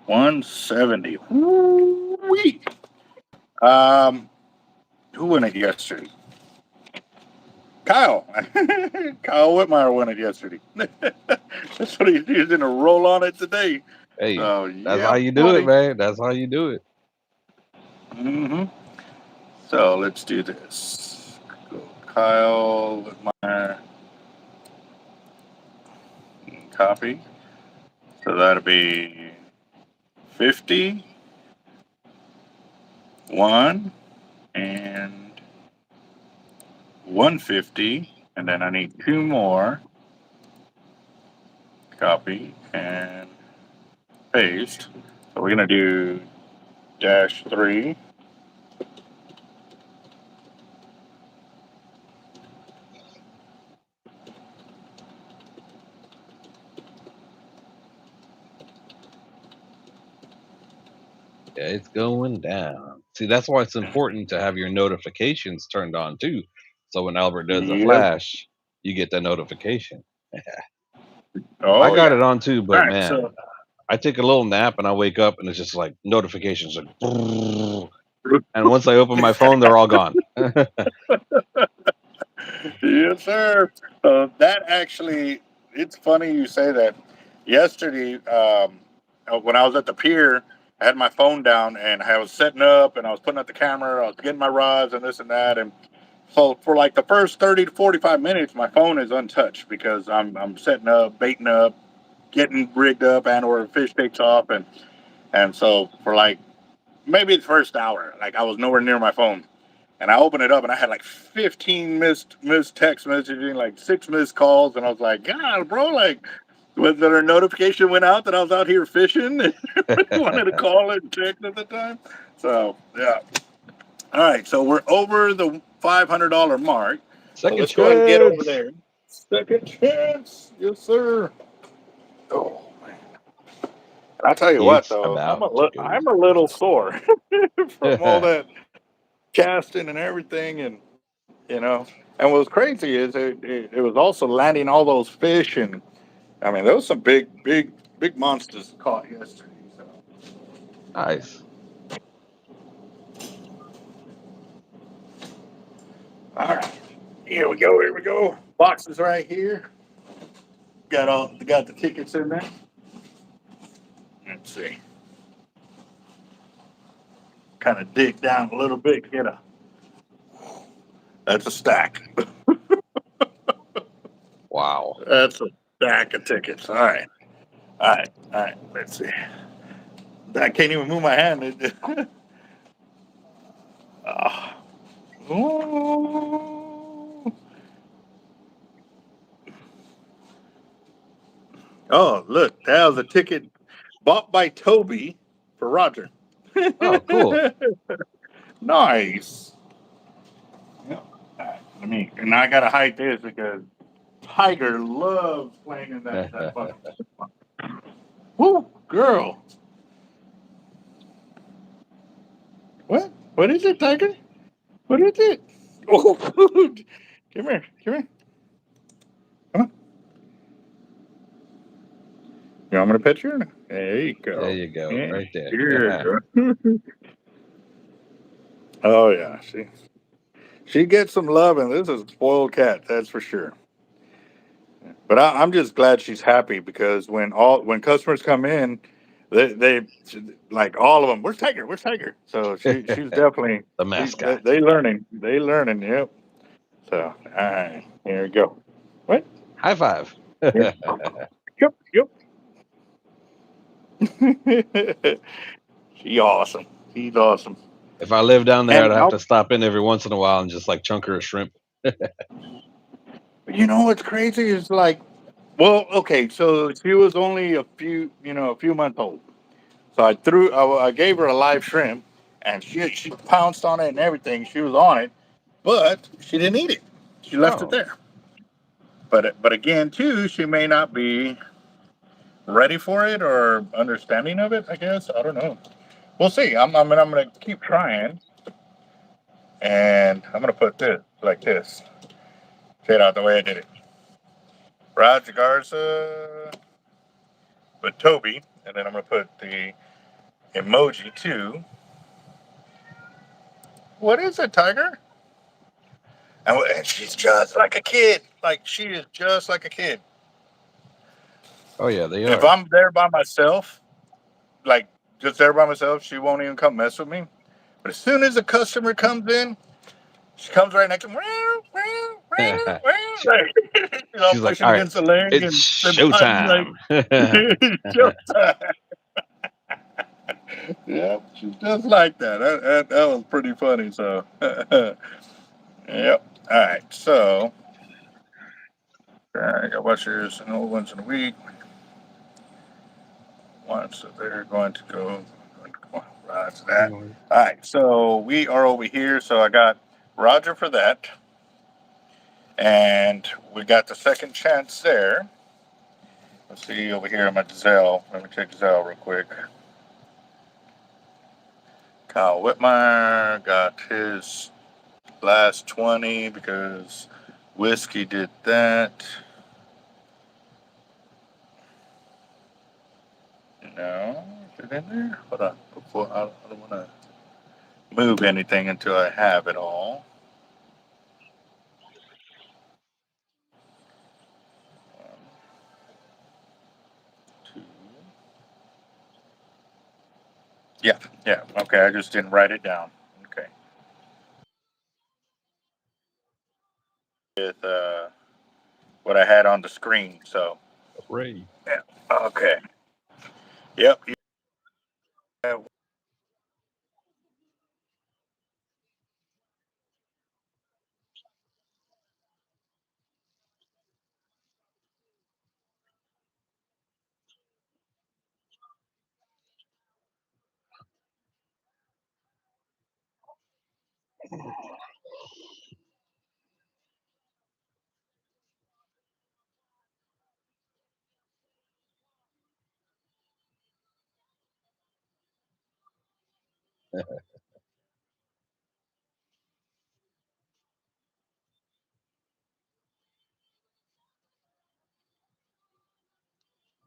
170. Woo-wee. Um, who won it yesterday? Kyle. Kyle Whitmire won it yesterday. That's what he's using to roll on it today. Hey, So, that's yeah, how you do it, buddy. man. That's how you do it. hmm So, let's do this. Go Kyle Whitmire. Copy. So, that'll be 50, 1, and 150. And then I need 2 more. Copy and paste. So, we're going to do -3. Yeah, it's going down. See, that's why it's important to have your notifications turned on too. So when Albert does a Yep. flash, you get the notification. I Oh got yeah. it on too, All but right. man, So I take a little nap and I wake up and it's just like notifications like, and once I open my phone, they're all gone. yes, sir. That actually, it's funny you say that. Yesterday, when I was at the pier, I had my phone down and I was setting up and I was putting up the camera. I was getting my rods and this and that. And so for like the first 30 to 45 minutes, my phone is untouched because I'm setting up, baiting up, getting rigged up, and or the fish takes off. And so for like maybe the first hour, like I was nowhere near my phone. And I opened it up and I had like 15 missed text messaging, like 6 missed calls, and I was like, God, bro, like was there a notification went out that I was out here fishing and wanted to call it and text at the time? So yeah. All right, so we're over the $500 mark. So Second let's go ahead and get over chance. there. Second chance, yes, sir. Oh man, I'll tell you what It's though, about to go. I'm a little sore from all that casting and everything, and you know. And what was crazy is it was also landing all those fish, and I mean there was some big monsters caught yesterday. So Nice. all right, here we go, here we go. Boxes right here. Got the tickets in there. Let's see. Kind of dig down a little bit. Get a That's a stack. Wow. That's a stack of tickets. All right, all right, all right. Let's see. I can't even move my hand. Ah. Ooh. Oh, look, that was a ticket bought by Toby for Roger. Oh, cool. Nice. Yep. And I gotta hide this because Tiger loves playing in that bucket. Woo, girl. What? What is it, Tiger? What is it? Oh, come here. Come here. Come on. You want me to pet you? There you There go. you go. Yeah, Right there. here you go. Oh yeah, she gets some love, and this is a spoiled cat, that's for sure. But I'm just glad she's happy because when customers come in, they like all of them. Where's Tiger? Where's Tiger? So she's definitely The mascot. they learning. Yep. So all right, here we go. What? High five. Here. Yep. Yep. She awesome. She's awesome. If I lived down there, I'd And have to stop in every once in a while and just like chunk her a shrimp. you know what's crazy is like, well, okay, so she was only a few months old. So I gave her a live shrimp, and she pounced on it and everything. She was on it, but she didn't eat it. She left it Oh, there. But again, too, she may not be ready for it or understanding of it. I guess I don't know. We'll see. I'm gonna keep trying, and I'm gonna put this like this. Check out the way I did it. Roger Garza, but Toby, and then I'm gonna put the emoji too. What is it, Tiger? And she's just like a kid. Like she is just like a kid. oh yeah, they If are. I'm there by myself, like just there by myself, she won't even come mess with me. But as soon as a customer comes in, she comes right next to me. She- Like, She's like, pushing all right, against the leg it's and putting like showtime. showtime. Yeah, she's just like that. That was pretty funny. So, yep. All right. So, I got washers and old ones in a week. So they're going to go right to that. All right, so we are over here. So I got Roger for that, and we got the second chance there. Let's see over here on my Zelle. Let me check Zelle real quick. Kyle Whitmire got his last 20 because Whiskey did that. No, is it in there? Hold on. Before I don't want to move anything until I have it all. One, two. Yeah, yeah. Okay, I just didn't write it down. Okay. With what I had on the screen. So. Ray. Yeah. Okay. Yep. Yeah.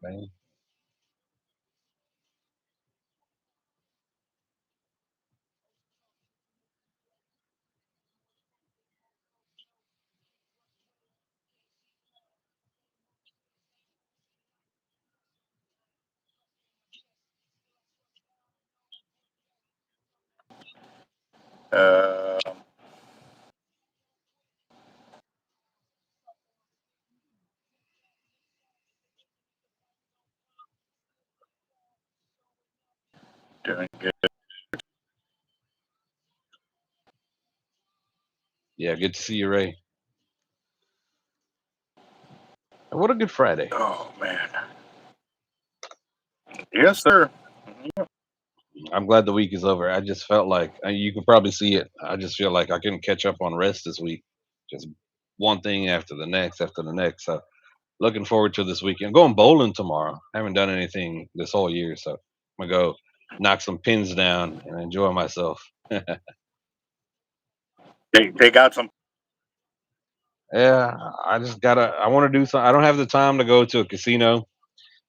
Man. Uh, doing good. Yeah, good to see you, Ray. And what a good Friday. Oh man. Yes, sir. I'm glad the week is over. I just felt like you can probably see it. I just feel like I couldn't catch up on rest this week. Just one thing after the next, after the next. So looking forward to this weekend. Going bowling tomorrow. I haven't done anything this whole year, so I'm gonna go knock some pins down and enjoy myself. They got some. Yeah, I just gotta. I want to do something. I don't have the time to go to a casino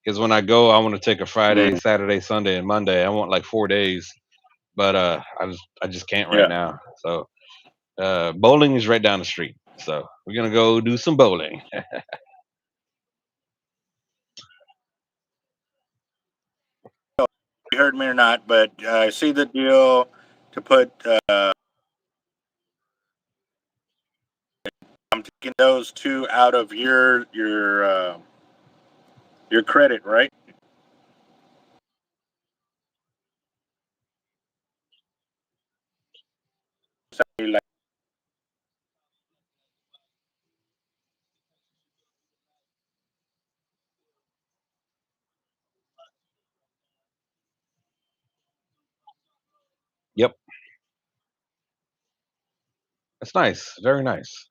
because when I go, I want to take a Friday, Mm, Saturday, Sunday, and Monday. I want like 4 days, but I just can't right yeah. now. So bowling is right down the street, so we're gonna go do some bowling. You heard me or not, but I see the deal to put. I'm taking those two out of your credit, right? Like, Yep, it's nice, very nice.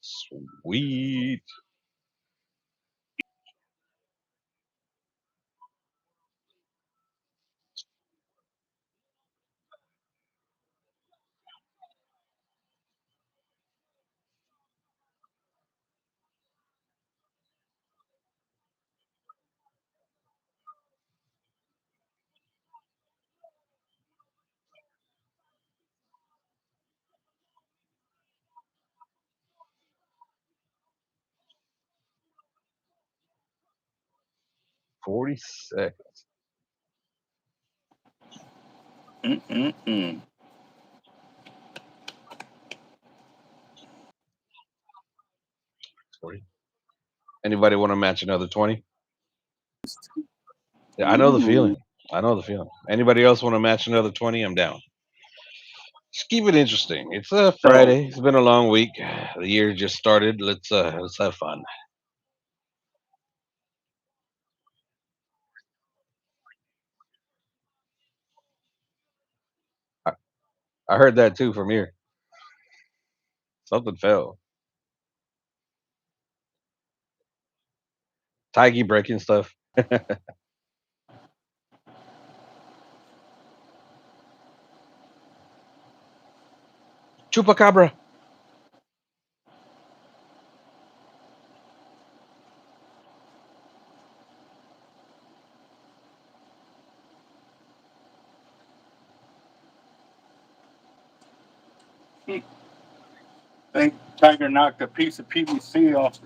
Sweet. 46. mm. Anybody want to match another 20? Yeah, I know the Ooh. feeling. I know the feeling. Anybody else want to match another 20? I'm down. Just keep it interesting. It's a So Friday. It's been a long week. The year just started. Let's have fun. I heard that too from here. Something fell. Tiggy breaking stuff. Chupacabra. I think Tiger knocked a piece of PVC off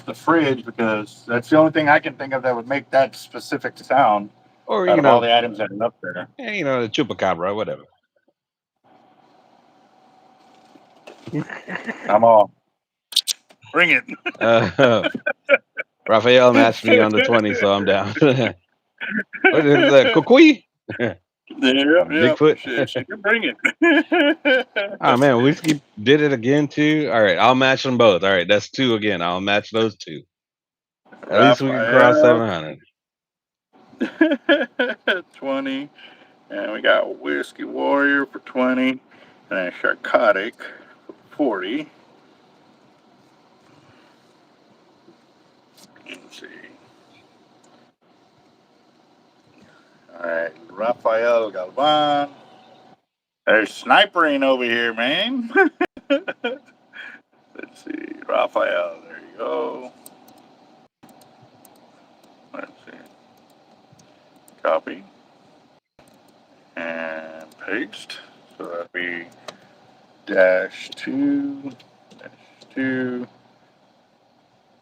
the fridge because that's the only thing I can think of that would make that specific sound Or, out of all the items that are up there. the chupacabra, whatever. I'm all bring it. Raphael matched me on the 20, so I'm down. What is that? Kukui? Yeah. Bigfoot? She can bring it. Oh, man, Whiskey did it again, too. All right, I'll match them both. All right, that's two again. I'll match those two. At least we can cross Raphael 700. 20. And we got Whiskey Warrior for 20. And then Sharkotic for 40. Let's see. All right, Raphael Galvan. There's snipering over here, man. Let's see, Raphael. There you go. Let's see. Copy and paste. So that'd be -2, -2,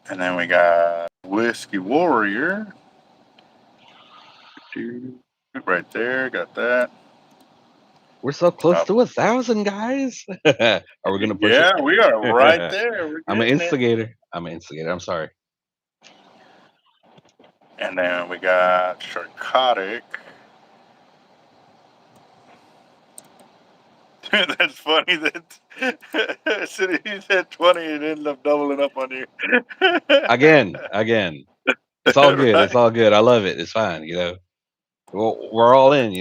and then we got Whiskey Warrior. Two, right there. Got that. We're so close to 1,000, guys. Are we going to push Yeah, we are right there. We're I'm an getting it. instigator. I'm sorry. And then we got Sharkotic. That's funny that as soon as you said 20, it ended up doubling up on you. Again. It's all good. It's Right? all good. I love it. It's fine. We're all in.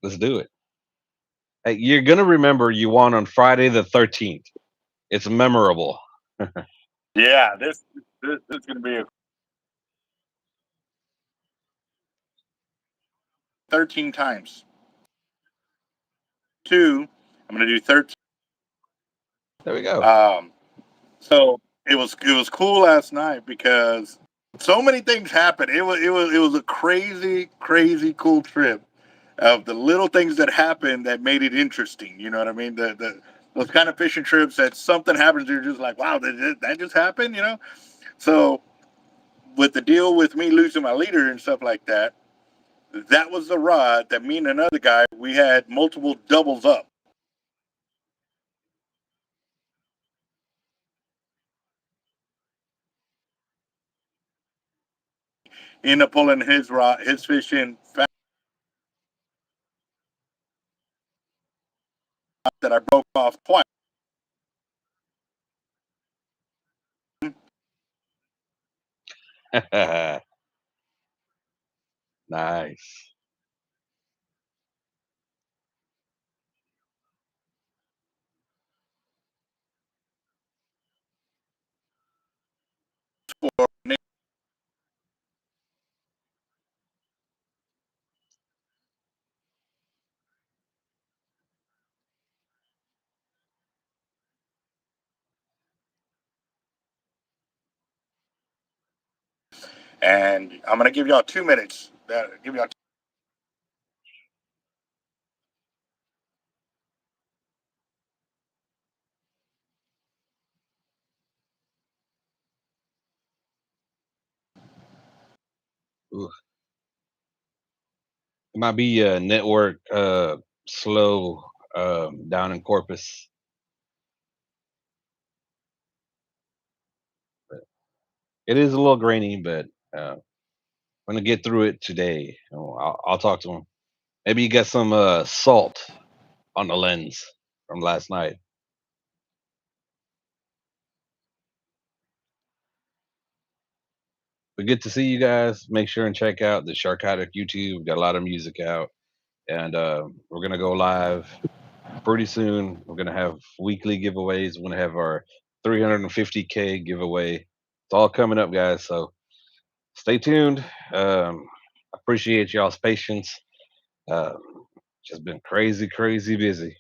Let's do it. Hey, you're gonna remember you won on Friday the 13th. It's memorable. Yeah, this is going to be 13 times. 2, I'm going to do 13. There we go. So it was cool last night because so many things happened. It was a crazy cool trip of the little things that happened that made it interesting. You know what I mean? The those kind of fishing trips that something happens, you're just like, wow, that just happened. So with the deal with me losing my leader and stuff like that, that was the rod that me and another guy we had multiple doubles up. Ended up pulling his rod, his fish in fast that I broke off twice. Nice. And I'm gonna give y'all 2 minutes. Give y'all. Ooh. It might be a network slow down in Corpus. It is a little grainy, but I'm gonna get through it today. I'll talk to him. Maybe you got some salt on the lens from last night. But good to see you guys. Make sure and check out the Sharkotic YouTube. Got a lot of music out. and we're gonna go live pretty soon. We're gonna have weekly giveaways. We're gonna have our 350K giveaway. It's all coming up, guys. So stay tuned. Appreciate y'all's patience. Um, just been crazy, crazy busy.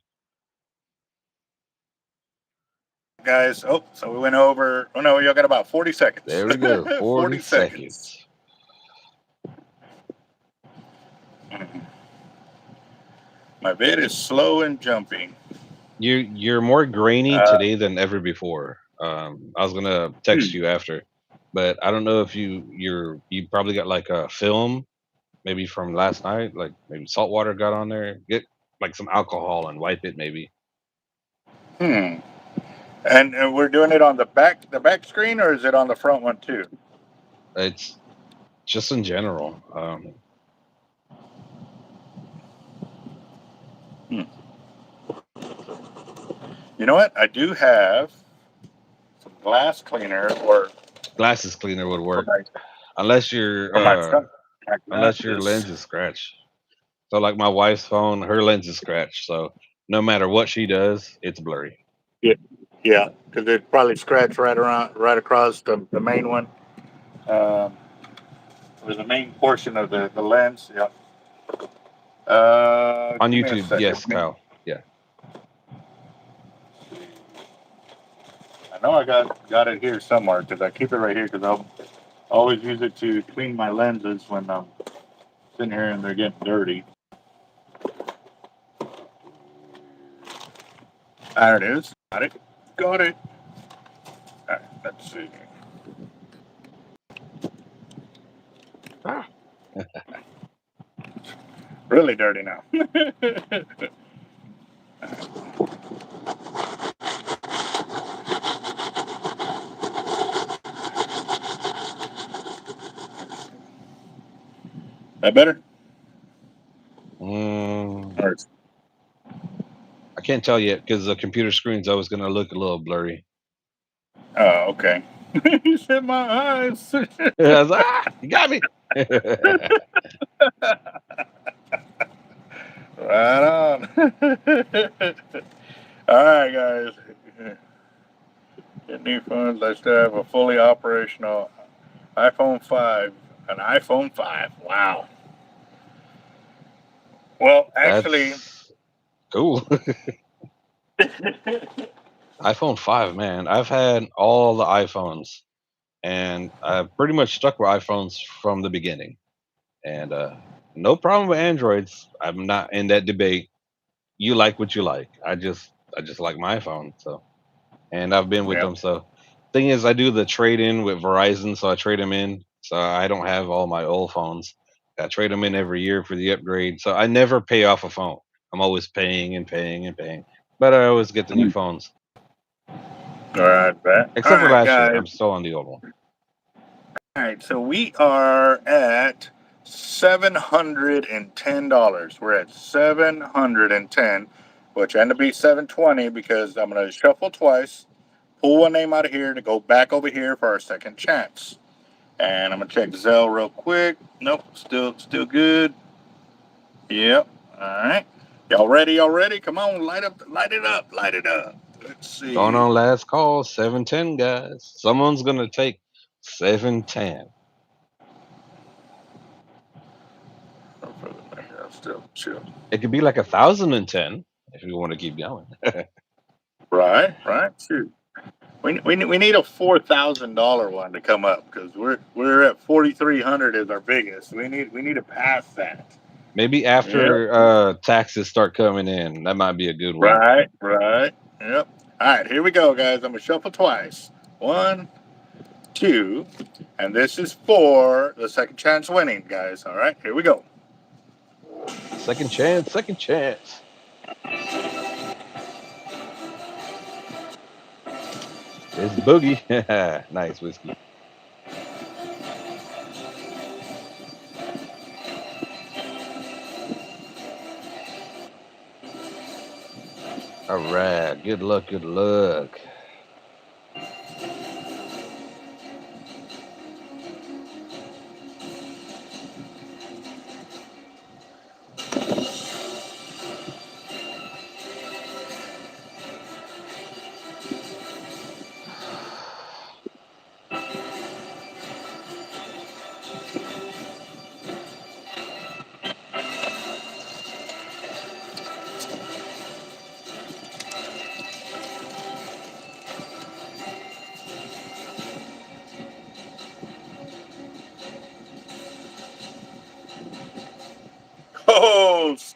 Guys, oh, so we went over. Oh no, you got about 40 seconds. There we go. 40 seconds. seconds. My vid is slow and jumping. You're more grainy today than ever before. I was gonna text you after, but I don't know if you probably got like a film maybe from last night, like maybe salt water got on there. Get like some alcohol and wipe it maybe. Hmm. And we're doing it on the back screen, or is it on the front one too? It's just in general. You know what? I do have some glass cleaner or Glasses cleaner would for work my unless your for my front. unless your lens is scratched. So like my wife's phone, her lens is scratched. So no matter what she does, it's blurry. Yeah, yeah, because it probably scratched right across the main one, um, or the main portion of the lens. Yeah. On Give me a YouTube, second. yes, Kyle. Yeah. I know I got it here somewhere because I keep it right here because I'll always use it to clean my lenses when I'm sitting here and they're getting dirty. There it is. Got it. Got it. All right, let's see. Ah. Really dirty now. That better? Or I can't tell yet because the computer screen's always going to look a little blurry. oh, okay. You said my eyes. I was like, ah, you got me. Right on. All right, guys. Get new phones. I still have a fully operational iPhone 5. An iPhone 5. Wow. Well, actually, That's cool. iPhone 5, man. I've had all the iPhones and I've pretty much stuck with iPhones from the beginning. And no problem with Androids. I'm not in that debate. You like what you like. I just like my iPhone. So and I've been with yep. them. So thing is I do the trade in with Verizon, so I trade them in. So I don't have all my old phones. I trade them in every year for the upgrade. So I never pay off a phone. I'm always paying and paying and paying. But I always get the new phones. All right, bet. All Except for right, last year. guys. I'm still on the old one. All right, so we are at $710. We're at 710, which ended up being 720 because I'm gonna shuffle twice, pull one name out of here to go back over here for our second chance. And I'm gonna check Zelle real quick. Nope, still good. Yep. All right. Y'all ready? Y'all ready? Come on, light it up, light it up. Let's Going see. on last call, 710 guys. Someone's gonna take 710. Still chill. It could be like 1,010 if you want to keep going. Right, right. Shoot. We need a $4,000 one to come up because we're at 4,300 is our biggest. We need to pass that. Maybe Yep. after taxes start coming in, that might be a good one. Right, right. Yep. All right, here we go, guys. I'm gonna shuffle twice. One, two, and this is for the second chance winning, guys. All right, here we go. Second chance, second chance. It's Boogie. Nice whiskey. All right. Good luck. Good luck.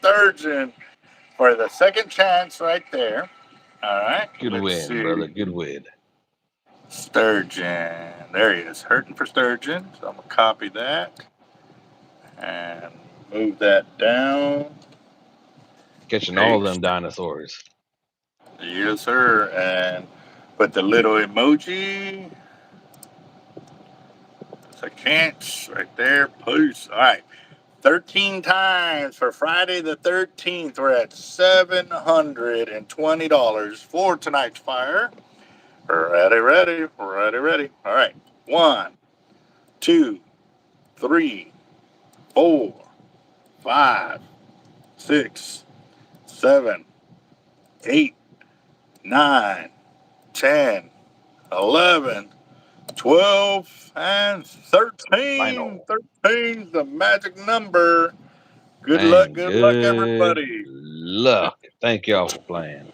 sturgeon for the second chance right there. All right. Good Let's win, see. brother. Good win. Sturgeon. There he is. Hurting for sturgeon. So I'm going to copy that and move that down. Catching all them dinosaurs. Yes, sir. And put the little emoji. That's a chance right there. Peace. All right. 13 times for Friday the 13th. We're at $720 for tonight's fire. Ready. All right. 1, 2, 3, 4, 5, 6, 7, 8, 9, 10, 11, 12, and 13. Final. 13's the magic number. Good luck, And good luck, good everybody. luck. Thank y'all for playing.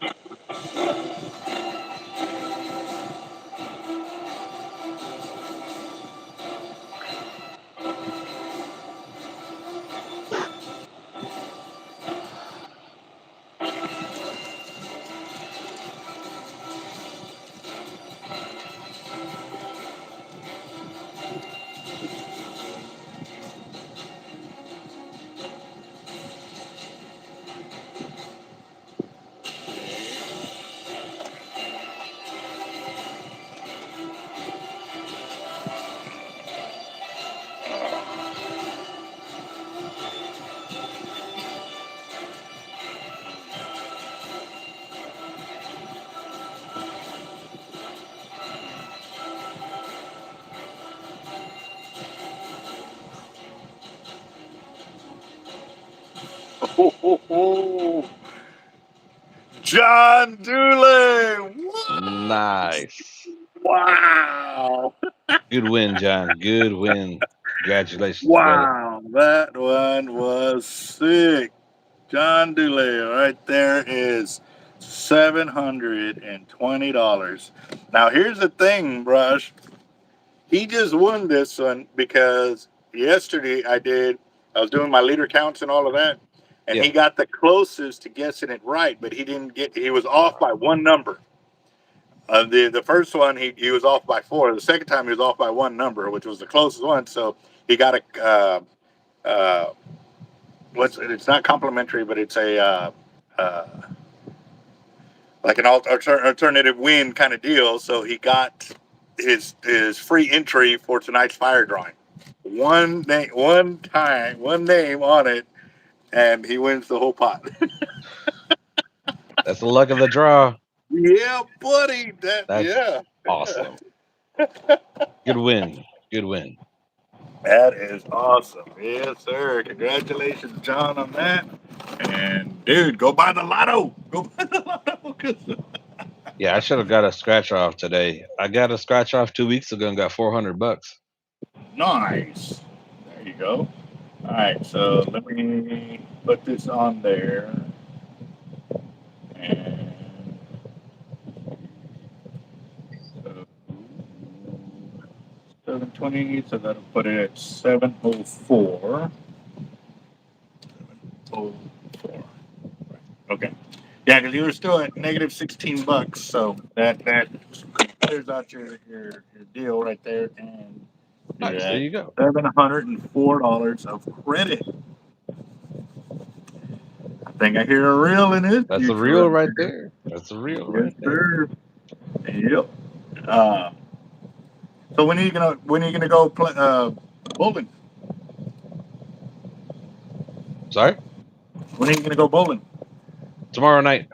Oh, John Dooley. Nice. Wow. Good win, John. Good win. Congratulations, brother. Wow. That one was sick. John Dooley right there is $720. Now, here's the thing, Brush. He just won this one because yesterday I was doing my leader counts and all of that, and Yeah. he got the closest to guessing it right, but he was off by one number. The first one he was off by 4. The second time he was off by one number, which was the closest one. So he got a it's not complimentary, but it's a like an alternative win kind of deal. So he got his free entry for tonight's fire drawing. One name on it, and he wins the whole pot. That's the luck of the draw. Yeah, buddy. That's awesome. Good win. Good win. That is awesome. Yes, sir. Congratulations, John, on that. And dude, go buy the lotto. Go buy the lotto. Yeah, I should have got a scratch off today. I got a scratch off 2 weeks ago and got $400. Nice. There you go. All right, so let me put this on there. And so 720, so that'll put it at 704. 704. Okay. Yeah, because you were still at negative $16, so that clears out your deal right there, and you're Nice. There at you go. $704 of credit. I think I hear a reel in his That's a future reel right there. That's a reel Yes, right there. sir. Yep. So when are you gonna go play bowling? Sorry? When are you gonna go bowling? Tomorrow night.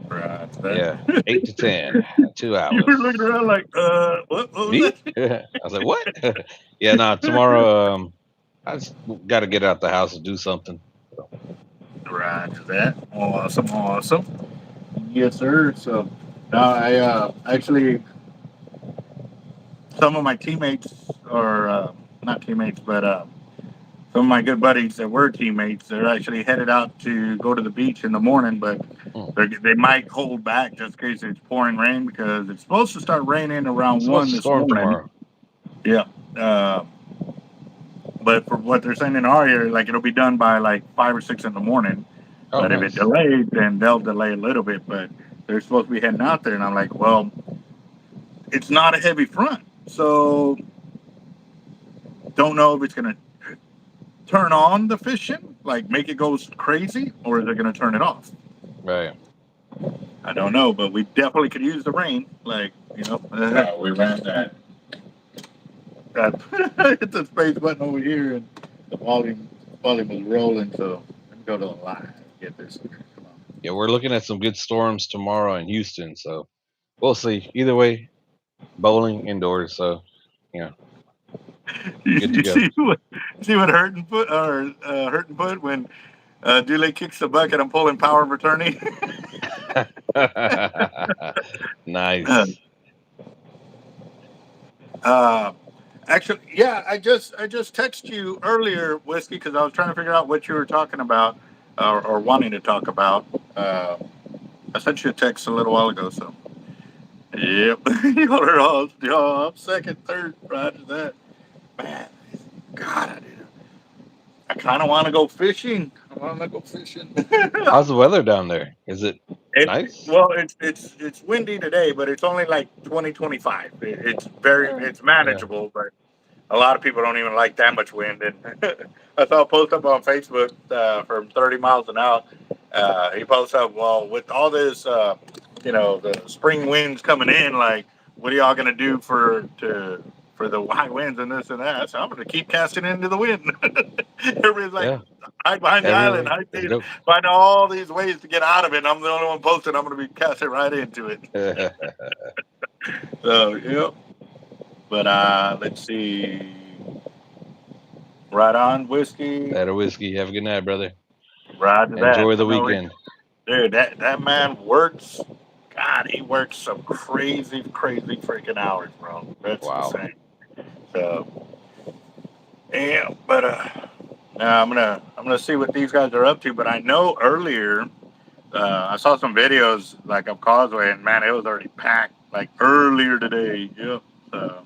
Right. Yeah. 8 to 10. 2 hours. You were looking around like, what was Me? that? I was like, what? Yeah, no, tomorrow I just gotta get out the house and do something. Roger that. Awesome. Yes, sir. So now I actually some of my teammates or not teammates, but some of my good buddies that were teammates, they're actually headed out to go to the beach in the morning, but they might hold back just in case it's pouring rain because it's supposed to start raining around It's supposed 1 to this storm morning. tomorrow. Yeah. But for what they're saying in our area, like it'll be done by like 5 or 6 in the morning. Oh, But if it nice. delayed, then they'll delay a little bit. But they're supposed to be heading out there, and I'm like, well, it's not a heavy front, so don't know if it's gonna turn on the fishing, like make it go crazy, or is it gonna turn it off? Right. I don't know, but we definitely could use the rain. Like, we ran that hit the space button over here, and the volume was rolling. So let me go to the live. Get this. Come on. Yeah, we're looking at some good storms tomorrow in Houston, so we'll see. Either way, bowling indoors, so yeah, good to You go. see what Hurting put when Dule kicks the bucket. I'm pulling power of attorney. Nice. Actually, yeah, I just texted you earlier, Whiskey, because I was trying to figure out what you were talking about or wanting to talk about. I sent you a text a little while ago, so yep, y'all up second, third, roger that. Man, God, I kind of want to go fishing. I want to go fishing. How's the weather down there? Is it nice? Well, it's windy today, but it's only like 20-25. It's Yeah. manageable, but a lot of people don't even like that much wind. And I saw a post up on Facebook from 30 miles an hour. He posted up, well, with all this, the spring winds coming in, like, what are y'all gonna do for the high winds and this and that? So I'm gonna keep casting into the wind. Everybody's like, Yeah. hide behind the island, Everybody, let's go. find all these ways to get out of it. And I'm the only one posting. I'm gonna be casting right into it. So yep. But let's see. Right on, Whiskey. That a whiskey. Have a good night, brother. Right to that. Enjoy I the know weekend. dude, that man works. God, he works some crazy freaking hours, bro. That's Wow. insane. So yeah, but now I'm gonna see what these guys are up to. But I know earlier I saw some videos like of Causeway, and man, it was already packed like earlier today. Yep. So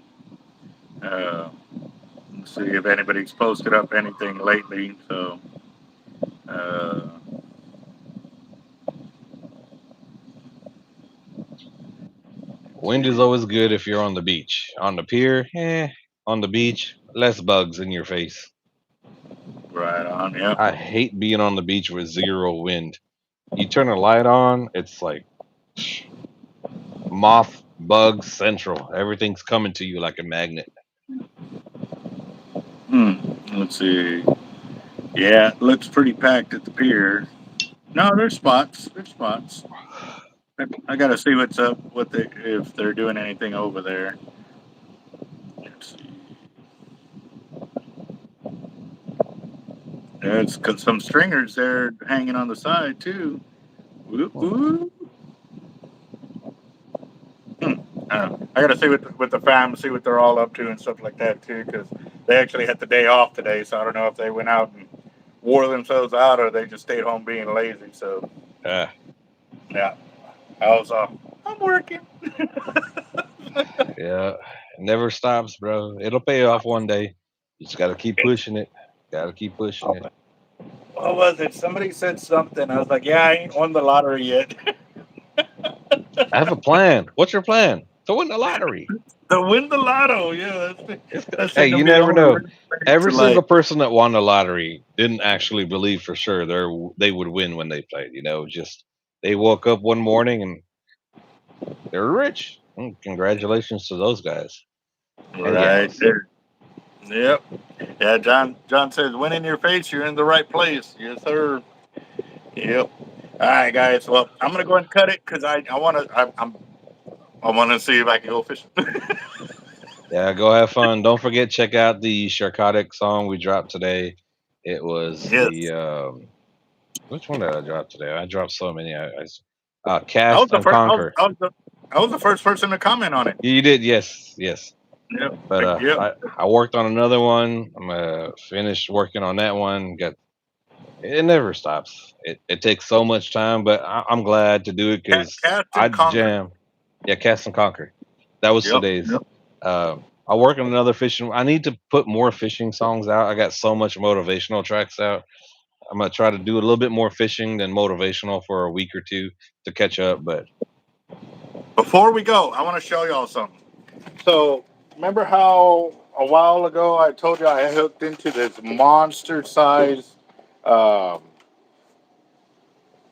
uh, let's see if anybody's posted up anything lately. So. Uh, Wind is always good if you're on the beach. On the pier, on the beach, less bugs in your face. right on, yep. I hate being on the beach with zero wind. You turn a light on, it's like moth, bugs, central. Everything's coming to you like a magnet. Let's see. Yeah, it looks pretty packed at the pier. No, there's spots. There's spots. I gotta see what's up. If they're doing anything over there. Let's see. There's some stringers there hanging on the side too. Whoop, whoop. I gotta see with the fam, see what they're all up to and stuff like that too, because they actually had the day off today. So I don't know if they went out and wore themselves out or they just stayed home being lazy. So Yeah. I'm working. Yeah. It never stops, bro. It'll pay off one day. You just gotta keep pushing it. Gotta keep pushing it. What was it? Somebody said something. I was like, yeah, I ain't won the lottery yet. I have a plan. What's your plan? To win the lottery. To win the lotto, yeah. That Hey, seemed to you be the never only know. way Every to single like. person that won the lottery didn't actually believe for sure they would win when they played. Just they woke up one morning and they're rich. Congratulations to those guys and Right gals. there. Yep. Yeah, John says, "Win in your face, you're in the right place." Yes, sir. Yep. All right, guys. Well, I'm gonna go ahead and cut it because I want to. I want to see if I can go fishing. Yeah, go have fun. Don't forget, check out the Sharkotic song we dropped today. It was Yes. the which one did I drop today? I dropped so many. I was Cast the and first. Conquer. I was the first person to comment on it. You did, yes, yes. Yep. But Yep. I worked on another one. I'm finished working on that one. It never stops. It takes so much time, but I'm glad to do it because Cast I and conquer. jam. Yeah, Cast and Conquer. That was Yep. today's. Yep. I'll work on another fishing. I need to put more fishing songs out. I got so much motivational tracks out. I'm gonna try to do a little bit more fishing than motivational for a week or two to catch up. But Before we go, I want to show y'all something. So, remember how a while ago I told you I hooked into this monster size um,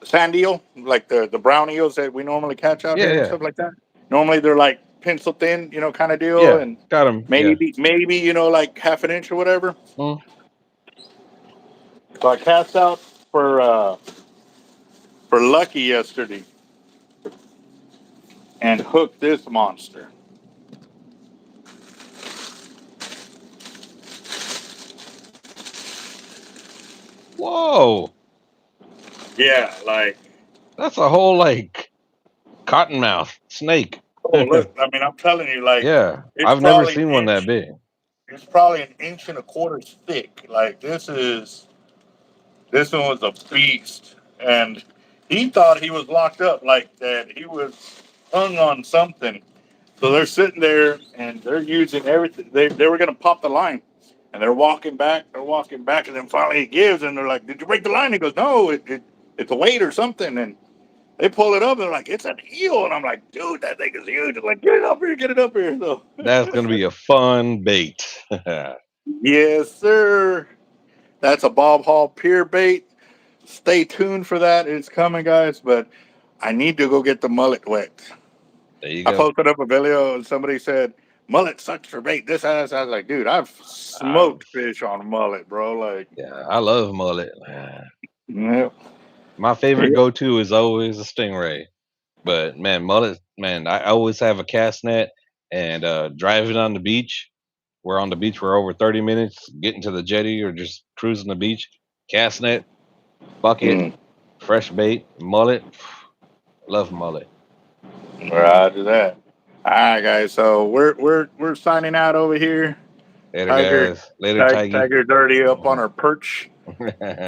sand eel, like the brown eels that we normally catch out yeah, here and yeah, stuff like that? Normally they're like pencil thin, kind of deal, yeah, and got them. Yeah. maybe like half an inch or whatever. Mm. So I cast out for Lucky yesterday and hooked this monster. Whoa, Yeah, like, that's a whole like cottonmouth snake. oh look, I mean, I'm telling you, like, Yeah, it's I've never probably seen one that big. it's probably an inch and a quarter thick. Like, this one was a beast, and he thought he was locked up, like that he was hung on something. So they're sitting there and they're using everything. They were gonna pop the line, and they're walking back. They're walking back, and then finally he gives, and they're like, "Did you break the line?" He goes, "No, it's a weight or something." And they pull it up, and they're like, "It's an eel," and I'm like, "Dude, that thing is huge." I'm like, "Get it up here, get it up here." So That's gonna be a fun bait. yes, sir. That's a Bob Hall pier bait. Stay tuned for that. It's coming, guys. But I need to go get the mullet wet. There you I go. posted up a video and somebody said, mullet sucks for bait. This ass. I was like, dude, I've Um, smoked fish on mullet, bro. Like, yeah, I love mullet. yeah. My favorite Yeah. go-to is always a stingray. But man, mullet, man, I always have a cast net and driving on the beach. We're on the beach for over 30 minutes, getting to the jetty or just cruising the beach. Cast net, bucket, Mm. fresh bait, mullet. Love mullet. Roger that. All right, guys. So we're signing out over here. Later, Tiger, guys. Later, Tiggy. Tiger's already up on her perch.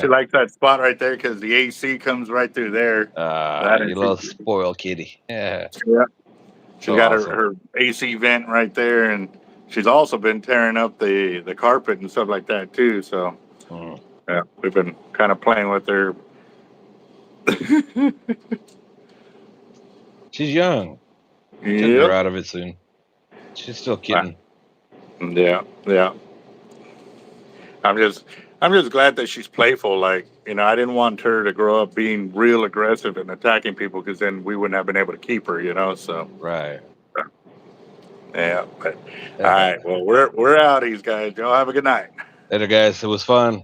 She likes that spot right there because the AC comes right through there. That You and little spoiled kitty. Yeah, yeah, she's so got awesome. her AC vent right there, and she's also been tearing up the carpet and stuff like that too. So Mm. yeah, we've been kind of playing with her. She's young. She'll grow Yep. out of it soon. She's still kitten. Yeah, yeah. I'm just I'm just glad that she's playful. Like, I didn't want her to grow up being real aggressive and attacking people because then we wouldn't have been able to keep her. So Right. yeah. But all right, well we're out, these guys. Y'all have a good night. Later, guys. It was fun.